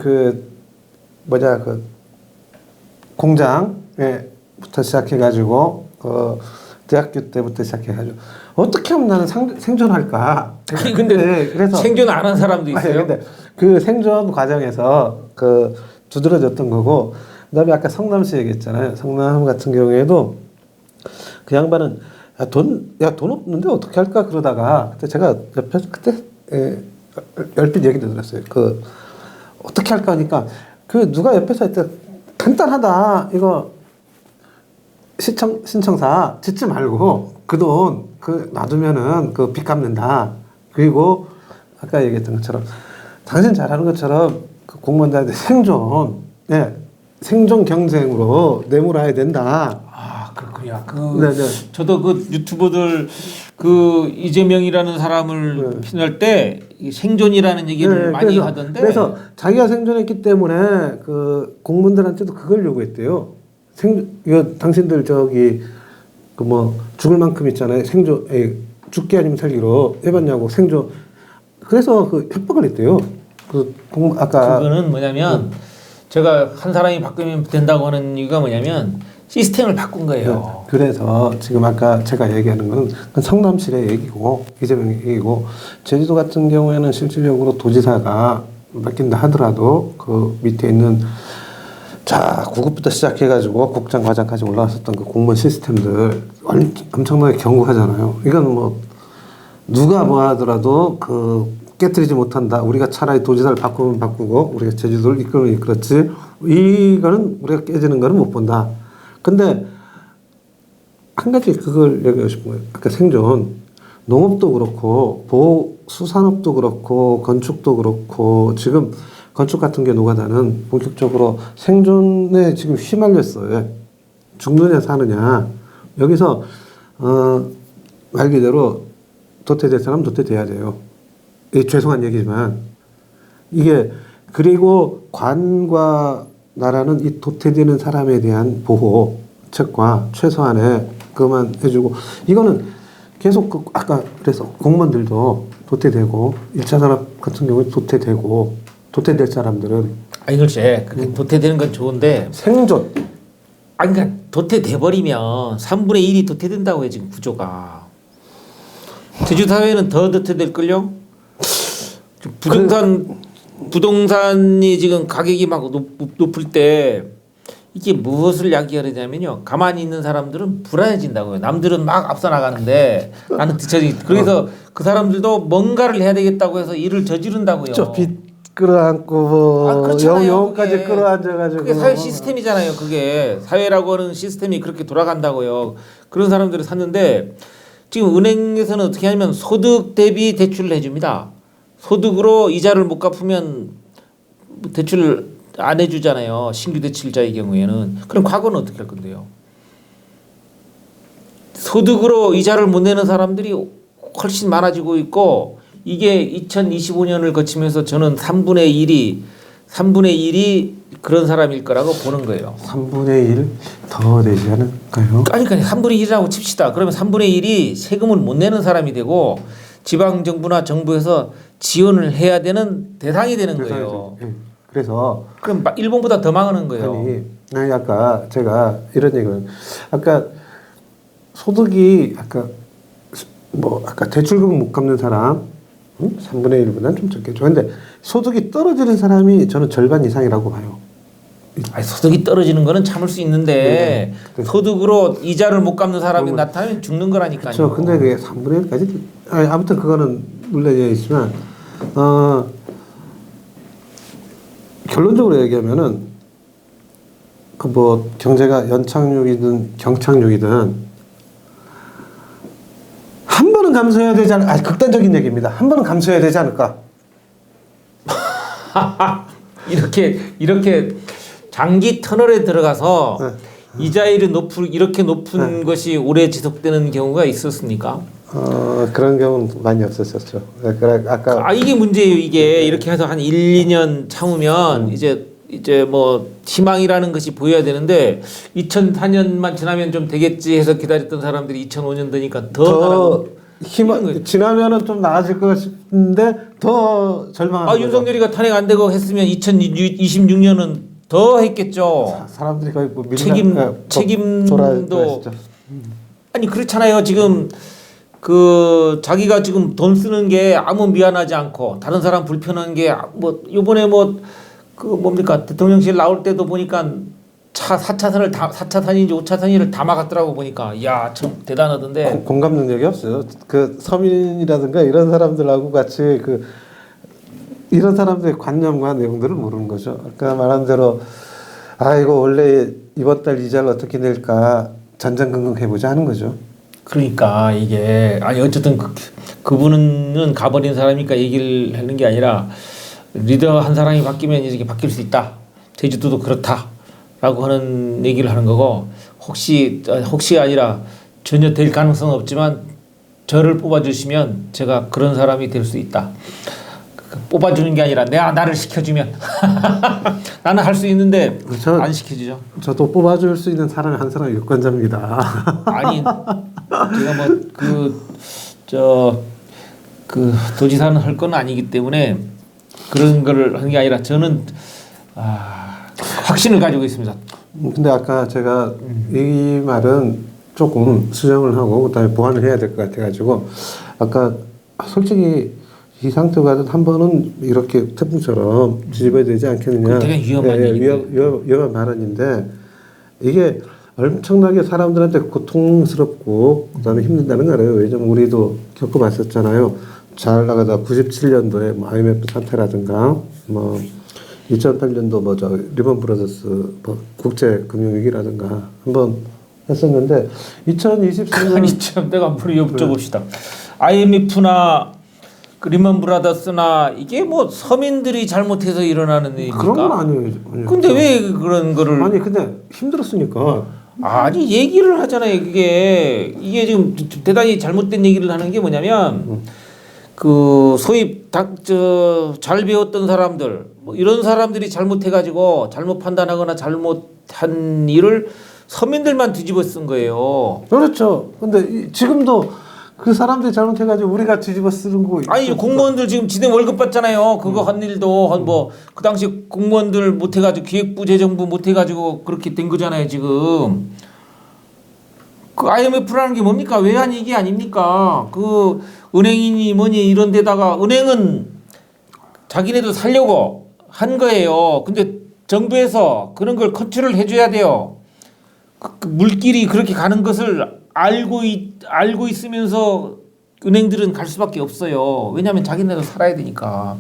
[SPEAKER 1] 공장에부터 시작해가지고 대학교 때부터 시작해가지고 어떻게 하면 나는 생존할까?
[SPEAKER 2] 아니 근데 그래서 생존 안 한 사람도 있어요.
[SPEAKER 1] 근데 그 생존 과정에서 두드러졌던 거고. 그다음에 아까 성남시 얘기했잖아요. 성남 같은 경우에도 그 양반은 돈 없는데 어떻게 할까 그러다가 그때 제가 옆에 얼핏 얘기도 들었어요. 어떻게 할까 하니까 누가 옆에서 할 때 간단하다. 이거 신청사 짓지 말고 그 돈 놔두면은 빚 갚는다. 그리고 아까 얘기했던 것처럼 당신 잘하는 것처럼 공무원들한테 생존 경쟁으로 내몰아야 된다.
[SPEAKER 2] 그렇군요. 저도 유튜버들 이재명이라는 사람을 피할 때 생존이라는 얘기를 많이 하던데.
[SPEAKER 1] 그래서 자기가 생존했기 때문에 공무원들한테도 그걸 요구했대요. 이거 당신들 죽을 만큼 있잖아요. 죽기 아니면 살기로 해봤냐고 생존. 그래서 협박을 했대요.
[SPEAKER 2] 그거는 뭐냐면 제가 한 사람이 바꾸면 된다고 하는 이유가 뭐냐면 시스템을 바꾼 거예요.
[SPEAKER 1] 그래서 지금 아까 제가 얘기하는 건 성남시의 얘기고 이재명의 얘기고 제주도 같은 경우에는 실질적으로 도지사가 맡긴다 하더라도 그 밑에 있는 9급부터 시작해가지고 국장 과장까지 올라왔었던 그 공무원 시스템들 엄청나게 견고하잖아요. 이건 뭐 누가 뭐 하더라도 깨트리지 못한다. 우리가 차라리 도지사를 바꾸면 바꾸고 우리가 제주도를 이끌면 이끌었지. 이거는 우리가 깨지는 거는 못 본다. 근데 한 가지 그걸 얘기하고 싶은 거예요. 아까 생존, 농업도 그렇고 수산업도 그렇고 건축도 그렇고 지금 건축 같은 게 노가다는 본격적으로 생존에 지금 휘말렸어요. 죽느냐 사느냐. 여기서 말 그대로 도태될 사람 도태돼야 돼요. 죄송한 얘기지만 이게 그리고 관과 나라는 이 도태되는 사람에 대한 보호책과 최소한의 그만 해주고 이거는 계속 아까 그래서 공무원들도 도태되고 1차 산업 같은 경우에 도태되고 도태될 사람들은
[SPEAKER 2] 아니 글쎄 그렇게 도태되는 건 좋은데
[SPEAKER 1] 생존
[SPEAKER 2] 아니 그러니까 도태돼 버리면 3분의 1이 도태된다고 해 지금 구조가. 제주 사회는 더 도태될 걸요. 부동산이 지금 가격이 막 높을 때 이게 무엇을 야기하느냐면요. 가만히 있는 사람들은 불안해진다고요. 남들은 막 앞서 나가는데 나는 뒤처지. 그래서 그 사람들도 뭔가를 해야 되겠다고 해서 일을 저지른다고요.
[SPEAKER 1] 빚 끌어안고 뭐 영혼까지 끌어안아가지고
[SPEAKER 2] 그게 사회 시스템이잖아요. 그게 사회라고 하는 시스템이 그렇게 돌아간다고요. 그런 사람들을 샀는데 지금 은행에서는 어떻게 하냐면 소득 대비 대출을 해줍니다. 소득으로 이자를 못 갚으면 대출을 안 해주잖아요. 신규 대출자의 경우에는. 그럼 과거는 어떻게 할 건데요? 소득으로 이자를 못 내는 사람들이 훨씬 많아지고 있고 이게 2025년을 거치면서 저는 3분의 1이 그런 사람일 거라고 보는 거예요.
[SPEAKER 1] 3분의 1 더 되지 않을까요?
[SPEAKER 2] 그러니까 3분의 1이라고 칩시다. 그러면 3분의 1이 세금을 못 내는 사람이 되고 지방정부나 정부에서 지원을 해야 되는 대상이 되는 거예요.
[SPEAKER 1] 그래서
[SPEAKER 2] 그럼 일본보다 더 망하는 거예요.
[SPEAKER 1] 아니 아까 제가 이런 얘기를 아까 소득이 아까 대출금 못 갚는 사람 3분의 1보다는 좀 적겠죠. 근데 소득이 떨어지는 사람이 저는 절반 이상이라고 봐요.
[SPEAKER 2] 아니, 소득이 떨어지는 거는 참을 수 있는데 소득으로 이자를 못 갚는 사람이 나타나면 죽는 거라니까요.
[SPEAKER 1] 그렇죠. 근데 그게 3분의 1까지 아무튼 그거는 물론 있지만 결론적으로 얘기하면은 그 뭐 경제가 연착륙이든 경착륙이든 한 번은 감소해야 되지 않을까? 극단적인 얘기입니다. 한 번은 감소해야 되지 않을까?
[SPEAKER 2] 이렇게 장기 터널에 들어가서 이자율이 이렇게 높은 것이 오래 지속되는 경우가 있었습니까?
[SPEAKER 1] 그런 경우는 많이 없었었죠. 아까
[SPEAKER 2] 이게 문제예요. 이게 이렇게 해서 한 1, 2년 참으면 이제 뭐 희망이라는 것이 보여야 되는데 2004년만 지나면 좀 되겠지 해서 기다렸던 사람들이 2005년 되니까 더
[SPEAKER 1] 희망 지나면은 좀 나아질 것 같은데 더 절망하는
[SPEAKER 2] 윤석열이가 탄핵 안 되고 했으면 2026년은 더 했겠죠.
[SPEAKER 1] 사람들이 거의 뭐
[SPEAKER 2] 책임도 아니 그렇잖아요. 지금 그 자기가 지금 돈 쓰는 게 아무 미안하지 않고 다른 사람 불편한 게 뭐 요번에 뭐 그 뭡니까 대통령실 나올 때도 보니까 차 4차선인지 5차선을 다 막았더라고 보니까 이야 참 대단하던데.
[SPEAKER 1] 공감 능력이 없어요. 그 서민이라든가 이런 사람들하고 같이 이런 사람들의 관념과 내용들을 모르는 거죠. 아까 말한 대로 이거 원래 이번 달 이자를 어떻게 낼까 전전긍긍 해보자 하는 거죠.
[SPEAKER 2] 그러니까 이게 어쨌든 그분은 가버린 사람이니까 얘기를 하는 게 아니라 리더 한 사람이 바뀌면 이렇게 바뀔 수 있다. 제주도도 그렇다라고 하는 얘기를 하는 거고 혹시 아니라 전혀 될 가능성은 없지만 저를 뽑아주시면 제가 그런 사람이 될 수 있다. 뽑아주는 게 아니라 나를 시켜주면 나는 할 수 있는데 안 시켜주죠.
[SPEAKER 1] 저도 뽑아줄 수 있는 사람이 한 사람이 유권자입니다.
[SPEAKER 2] 아니 제가 도지사는 할 건 아니기 때문에 그런 걸 하는 게 아니라 저는 확신을 가지고 있습니다. 근데
[SPEAKER 1] 아까 제가 이 말은 조금 수정을 하고 그다음에 보완을 해야 될 것 같아가지고 아까 솔직히 이 상태가 한 번은 이렇게 태풍처럼 뒤집어야 되지 않겠느냐.
[SPEAKER 2] 되게
[SPEAKER 1] 위험한 발언인데 이게 엄청나게 사람들한테 고통스럽고 그다음에 힘든다는 거예요. 왜냐면 우리도 겪어봤었잖아요. 잘 나가다 97년도에 뭐 IMF 사태라든가 뭐 2008년도 리먼 브라더스 국제 금융위기라든가 한번 했었는데 2024년
[SPEAKER 2] 아니 참 내가 한번 여쭤봅시다. IMF나 그 리먼 브라더스나 이게 뭐 서민들이 잘못해서 일어나는 일입니까?
[SPEAKER 1] 그런 건 아니에요.
[SPEAKER 2] 근데 왜 그런 거를
[SPEAKER 1] 아니 근데 힘들었으니까.
[SPEAKER 2] 아니 얘기를 하잖아요. 이게 지금 대단히 잘못된 얘기를 하는 게 뭐냐면 그 소위 잘 배웠던 사람들 뭐 이런 사람들이 잘못해가지고 잘못 판단하거나 잘못한 일을 서민들만 뒤집어 쓴 거예요.
[SPEAKER 1] 그렇죠. 근데 지금도 그 사람들이 잘못해가지고 우리가 뒤집어 쓰는 거.
[SPEAKER 2] 아니 공무원들 지금 지네 월급 받잖아요. 그거 한 일도 한 뭐 그 당시 공무원들 못해가지고 기획부 재정부 못해가지고 그렇게 된 거잖아요. 지금 그 IMF라는 게 뭡니까? 외환 위기 아닙니까? 그 은행이니 뭐니 이런 데다가 은행은 자기네도 살려고 한 거예요. 근데 정부에서 그런 걸 컨트롤 해줘야 돼요. 그 물길이 그렇게 가는 것을 알고 있으면서 은행들은 갈 수밖에 없어요. 왜냐하면 자기네도 살아야 되니까.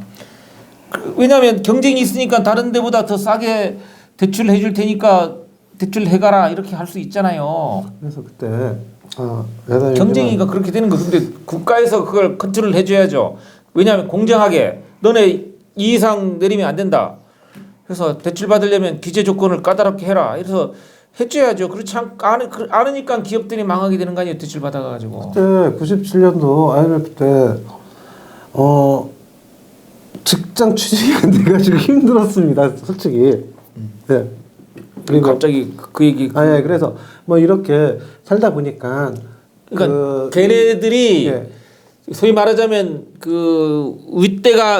[SPEAKER 2] 왜냐하면 경쟁이 있으니까 다른 데보다 더 싸게 대출해 줄 테니까 대출해 가라 이렇게 할 수 있잖아요.
[SPEAKER 1] 그래서 그때
[SPEAKER 2] 경쟁이가 그렇게 되는 거. 근데 국가에서 그걸 컨트롤 해줘야죠. 왜냐하면 공정하게 너네 이 이상 내리면 안 된다. 그래서 대출 받으려면 기재 조건을 까다롭게 해라. 그래서 해줘야죠. 그렇지 않으니까 기업들이 망하게 되는 거 아니에요. 대출 받아가지고.
[SPEAKER 1] 그때 97년도 IMF 때 직장 취직이 안 돼가지고 힘들었습니다. 솔직히. 네.
[SPEAKER 2] 그리고 갑자기 그 얘기.
[SPEAKER 1] 예, 그래서 뭐 이렇게 살다 보니까
[SPEAKER 2] 그러니까 걔네들이
[SPEAKER 1] 예.
[SPEAKER 2] 소위 말하자면 그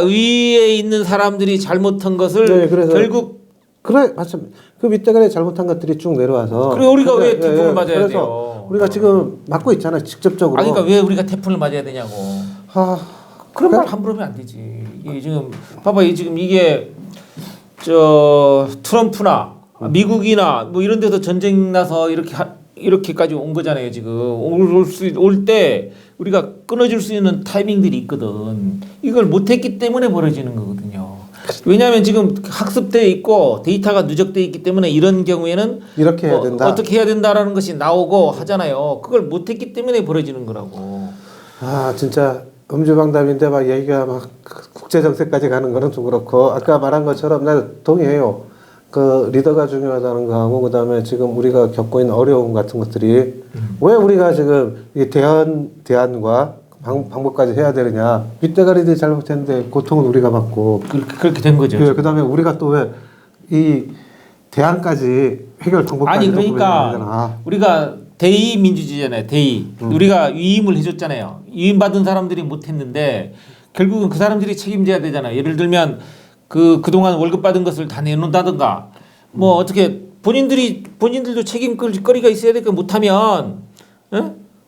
[SPEAKER 2] 위에 있는 사람들이 잘못한 것을
[SPEAKER 1] 네, 그래서
[SPEAKER 2] 결국
[SPEAKER 1] 그래 맞습니다. 그 윗대가리 잘못한 것들이 쭉 내려와서.
[SPEAKER 2] 그리고 우리가
[SPEAKER 1] 근데,
[SPEAKER 2] 왜 태풍을 맞아야
[SPEAKER 1] 그래서
[SPEAKER 2] 돼요?
[SPEAKER 1] 우리가 지금 맞고 있잖아요. 직접적으로.
[SPEAKER 2] 아니 그러니까 왜 우리가 태풍을 맞아야 되냐고. 그런
[SPEAKER 1] 그러니까
[SPEAKER 2] 말 함부로 하면 안 되지. 이게 지금 봐봐, 이게 저 트럼프나 미국이나 뭐 이런 데서 전쟁 나서 이렇게까지 온 거잖아요. 지금 올 때 우리가 끊어줄 수 있는 타이밍들이 있거든. 이걸 못했기 때문에 벌어지는 거거든요. 왜냐하면 지금 학습돼 있고 데이터가 누적돼 있기 때문에 이런 경우에는
[SPEAKER 1] 이렇게 해야 된다.
[SPEAKER 2] 어떻게 해야 된다라는 것이 나오고 하잖아요. 그걸 못했기 때문에 벌어지는 거라고.
[SPEAKER 1] 진짜 음주방답인데 막 얘기가 막 국제 정세까지 가는 거는 좀 그렇고 아까 말한 것처럼 나 동의해요. 그 리더가 중요하다는 거하고 그다음에 지금 우리가 겪고 있는 어려움 같은 것들이 왜 우리가 지금 이 대안과 방법까지 해야 되느냐. 윗대가리들이 잘못했는데 고통은 우리가 받고
[SPEAKER 2] 그렇게 된 거죠.
[SPEAKER 1] 그 다음에 우리가 또 왜 이 대안까지 해결 방법까지
[SPEAKER 2] 아니 그러니까 우리가 대의 민주주의잖아요. 대의. 우리가 위임을 해줬잖아요. 위임받은 사람들이 못했는데 결국은 그 사람들이 책임져야 되잖아요. 예를 들면 그동안 월급 받은 것을 다 내놓는다든가 뭐 어떻게 본인들도 책임거리가 있어야 되니까 못하면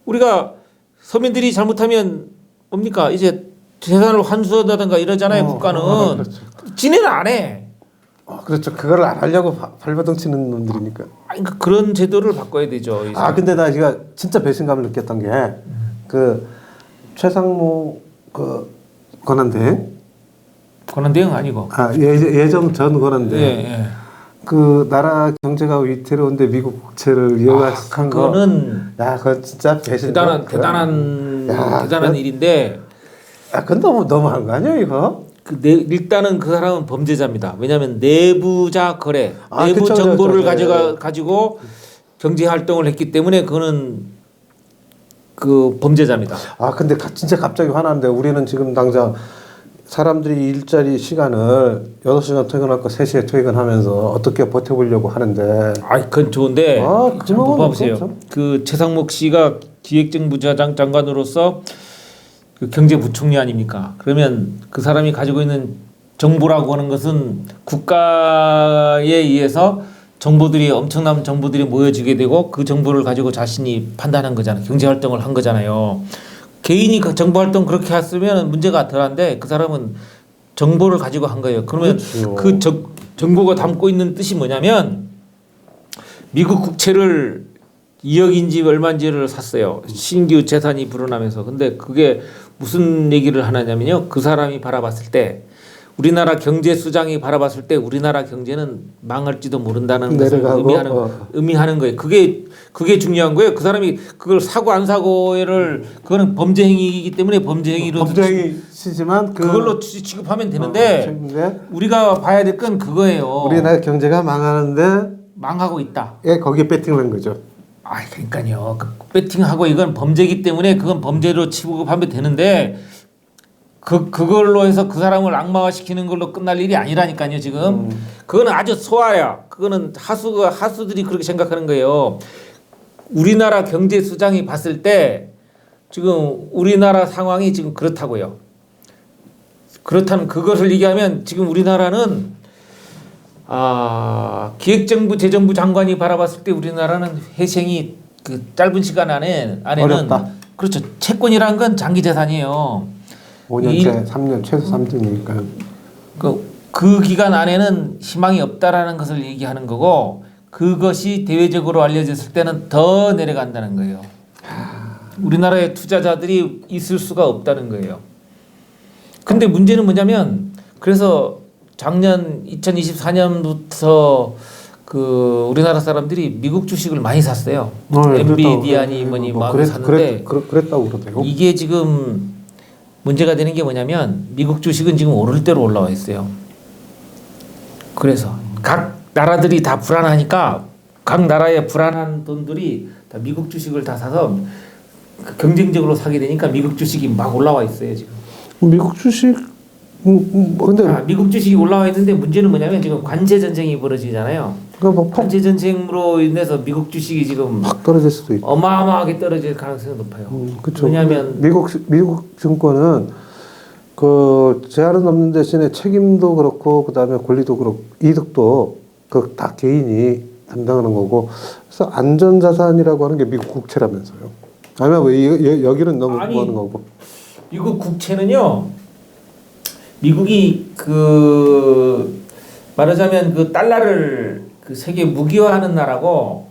[SPEAKER 2] 우리가 서민들이 잘못하면 뭡니까 이제 재산을 환수한다든가 이러잖아요. 국가는
[SPEAKER 1] 그렇죠.
[SPEAKER 2] 지네는 안 해.
[SPEAKER 1] 그렇죠. 그걸 안 하려고 발버둥 치는 놈들이니까.
[SPEAKER 2] 아니 그런 제도를 바꿔야 되죠. 이제.
[SPEAKER 1] 근데 나 제가 진짜 배신감을 느꼈던 게 그 최상무 그 권한대행
[SPEAKER 2] 아니고.
[SPEAKER 1] 예전 전 권한대행.
[SPEAKER 2] 예.
[SPEAKER 1] 그 나라 경제가 위태로운데 미국 국채를 이어간
[SPEAKER 2] 그거는
[SPEAKER 1] 그건 진짜 배신감.
[SPEAKER 2] 대단한 일인데.
[SPEAKER 1] 그건 너무한 거 아니에요 이거?
[SPEAKER 2] 일단은 그 사람은 범죄자입니다. 왜냐하면 내부자 거래, 내부
[SPEAKER 1] 그쵸,
[SPEAKER 2] 정보를
[SPEAKER 1] 그쵸.
[SPEAKER 2] 가지고 경제 활동을 했기 때문에 그거는 그 범죄자입니다.
[SPEAKER 1] 근데 진짜 갑자기 화나는데 우리는 지금 당장 사람들이 일자리 시간을 6시간 퇴근하고 3시에 퇴근하면서 어떻게 버텨보려고 하는데.
[SPEAKER 2] 그건 좋은데 한번 봐보세요.
[SPEAKER 1] 없었죠?
[SPEAKER 2] 그 최상목 씨가 기획정부 장관으로서 그 경제부총리 아닙니까? 그러면 그 사람이 가지고 있는 정보라고 하는 것은 국가에 의해서 엄청난 정보들이 모여지게 되고 그 정보를 가지고 자신이 판단한 거잖아요. 경제활동을 한 거잖아요. 개인이 그 정보활동 그렇게 했으면 문제가 덜한데 그 사람은 정보를 가지고 한 거예요. 그러면
[SPEAKER 1] 그렇죠.
[SPEAKER 2] 정보가 담고 있는 뜻이 뭐냐면 미국 국채를 2억인지 얼마인지를 샀어요. 신규 재산이 불어나면서. 근데 그게 무슨 얘기를 하냐면요. 그 사람이 바라봤을 때 우리나라 경제 수장이 바라봤을 때 우리나라 경제는 망할지도 모른다는 것을
[SPEAKER 1] 내려가고,
[SPEAKER 2] 의미하는 거예요. 그게 중요한 거예요. 그 사람이 그걸 사고 안 사고를 그거는 범죄 행위이기 때문에 범죄 행위로
[SPEAKER 1] 범죄이시지만
[SPEAKER 2] 그걸로 취급하면 되는데 우리가 봐야 될 건 그거예요.
[SPEAKER 1] 우리나라 경제가 망하는데
[SPEAKER 2] 망하고 있다.
[SPEAKER 1] 예, 거기에 배팅한 거죠.
[SPEAKER 2] 아, 그러니까요. 배팅하고 이건 범죄이기 때문에 그건 범죄로 취급하면 되는데 그걸로 해서 그 사람을 악마화시키는 걸로 끝날 일이 아니라니까요. 지금 그거는 아주 소아야. 그거는 하수들이 그렇게 생각하는 거예요. 우리나라 경제 수장이 봤을 때 지금 우리나라 상황이 지금 그렇다고요. 그렇다면 그것을 얘기하면 지금 우리나라는 기획정부 재정부 장관이 바라봤을 때 우리나라는 회생이 그 짧은 시간 안에는
[SPEAKER 1] 어렵다.
[SPEAKER 2] 그렇죠. 채권이란 건 장기 재산이에요.
[SPEAKER 1] 5년째, 3년 최소 3년이니까.
[SPEAKER 2] 그 기간 안에는 희망이 없다라는 것을 얘기하는 거고 그것이 대외적으로 알려졌을 때는 더 내려간다는 거예요. 우리나라의 투자자들이 있을 수가 없다는 거예요. 근데 문제는 뭐냐면 그래서 작년 2024년부터 그 우리나라 사람들이 미국 주식을 많이 샀어요. 엔비디아니 뭐니 막 샀는데
[SPEAKER 1] 그랬다고 그러대요.
[SPEAKER 2] 이게 지금 문제가 되는 게 뭐냐면 미국 주식은 지금 오를 대로 올라와 있어요. 그래서 각 나라들이 다 불안하니까 각 나라의 불안한 돈들이 다 미국 주식을 다 사서 경쟁적으로 사게 되니까 미국 주식이 막 올라와 있어요 지금.
[SPEAKER 1] 미국 주식 근데
[SPEAKER 2] 미국 주식이 올라와 있는데 문제는 뭐냐면 지금 관세 전쟁이 벌어지잖아요. 관세 전쟁으로 인해서 미국 주식이 지금
[SPEAKER 1] 확 떨어질 수도 있고
[SPEAKER 2] 어마어마하게 떨어질 가능성이 높아요.
[SPEAKER 1] 그렇죠.
[SPEAKER 2] 왜냐하면
[SPEAKER 1] 미국 증권은 그 제한은 없는 대신에 책임도 그렇고 그다음에 권리도 그렇고 이득도 그 다 개인이 담당하는 거고 그래서 안전자산이라고 하는 게 미국 국채라면서요. 아니면 왜 여기는 너무 하는 거고.
[SPEAKER 2] 미국 국채는요. 미국이 그 말하자면 그 달러를 그 세계 무기화하는 나라고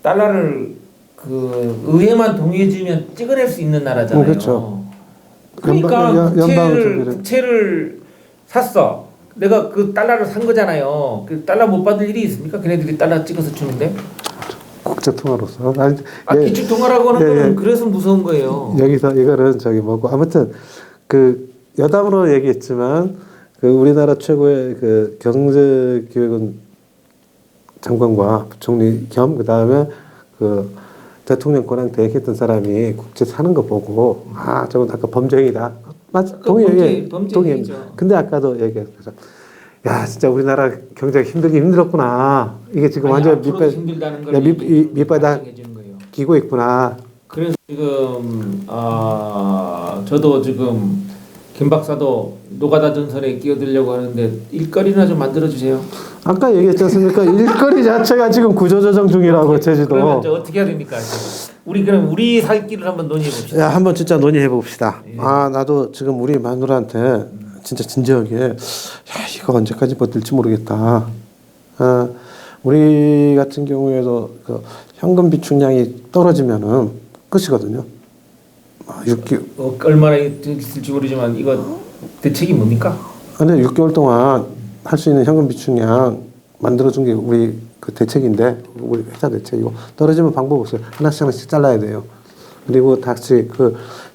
[SPEAKER 2] 달러를 그 의회만 동의해주면 찍어낼 수 있는 나라잖아요.
[SPEAKER 1] 그렇죠.
[SPEAKER 2] 그러니까 국채를 샀어. 내가 그 달러를 산 거잖아요. 그 달러 못 받을 일이 있습니까? 걔네들이 달러 찍어서 주는데.
[SPEAKER 1] 국제 통화로서.
[SPEAKER 2] 기축 통화라고 하는 거는 그래서 무서운 거예요.
[SPEAKER 1] 여기서 이거는 저기 뭐고 아무튼 그 여담으로 얘기했지만 그 우리나라 최고의 그 경제기획원 장관과 부총리 겸 그다음에 그 대통령권랑 대행했던 사람이 국채 사는 거 보고 저건 아까 범죄이다. 맞아. 동의합니다. 근데 아까도 얘기했죠. 야 진짜 우리나라 경제가 힘들었구나. 이게 지금 완전 밑바닥 기고 있구나.
[SPEAKER 2] 그래서 지금 저도 지금 김 박사도 노가다 전선에 끼어들려고 하는데 일거리나 좀 만들어 주세요.
[SPEAKER 1] 아까 얘기했지 않습니까? 일거리 자체가 지금 구조조정 중이라고 제주도.
[SPEAKER 2] 그러면 어떻게 해야 됩니까? 그럼 우리 살 길을 한번 논의해 봅시다.
[SPEAKER 1] 야, 한번 진짜 논의해 봅시다.
[SPEAKER 2] 예.
[SPEAKER 1] 나도 지금 우리 마누라한테 진짜 진지하게 이거 언제까지 버틸지 모르겠다. 우리 같은 경우에도 그 현금 비축량이 떨어지면은 끝이거든요. 6개월
[SPEAKER 2] 얼마나 있을지 모르지만 이거 대책이 뭡니까?
[SPEAKER 1] 근데 6개월 동안 할 수 있는 현금 비축량 만들어준 게 우리 그 대책인데 우리 회사 대책이고 떨어지면 방법 없어요. 하나씩 잘라야 돼요. 그리고 다시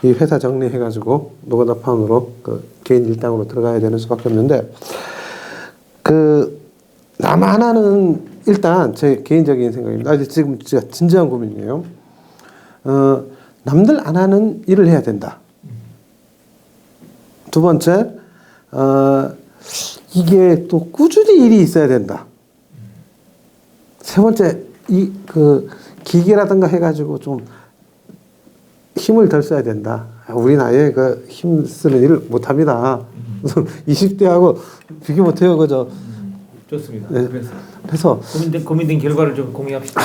[SPEAKER 1] 이 회사 정리해가지고 노가다 파운으로 그 개인 일당으로 들어가야 되는 수밖에 없는데 남 하나는 일단 제 개인적인 생각입니다. 지금 진짜 진지한 고민이에요. 남들 안 하는 일을 해야 된다. 두 번째, 이게 또 꾸준히 일이 있어야 된다. 세 번째, 기계라든가 해가지고 좀 힘을 덜 써야 된다. 우리 나이에 힘 쓰는 일을 못 합니다. 20대하고 비교 못 해요, 그죠?
[SPEAKER 2] 좋습니다.
[SPEAKER 1] 네.
[SPEAKER 2] 그래서 고민된 결과를 좀 공유합시다.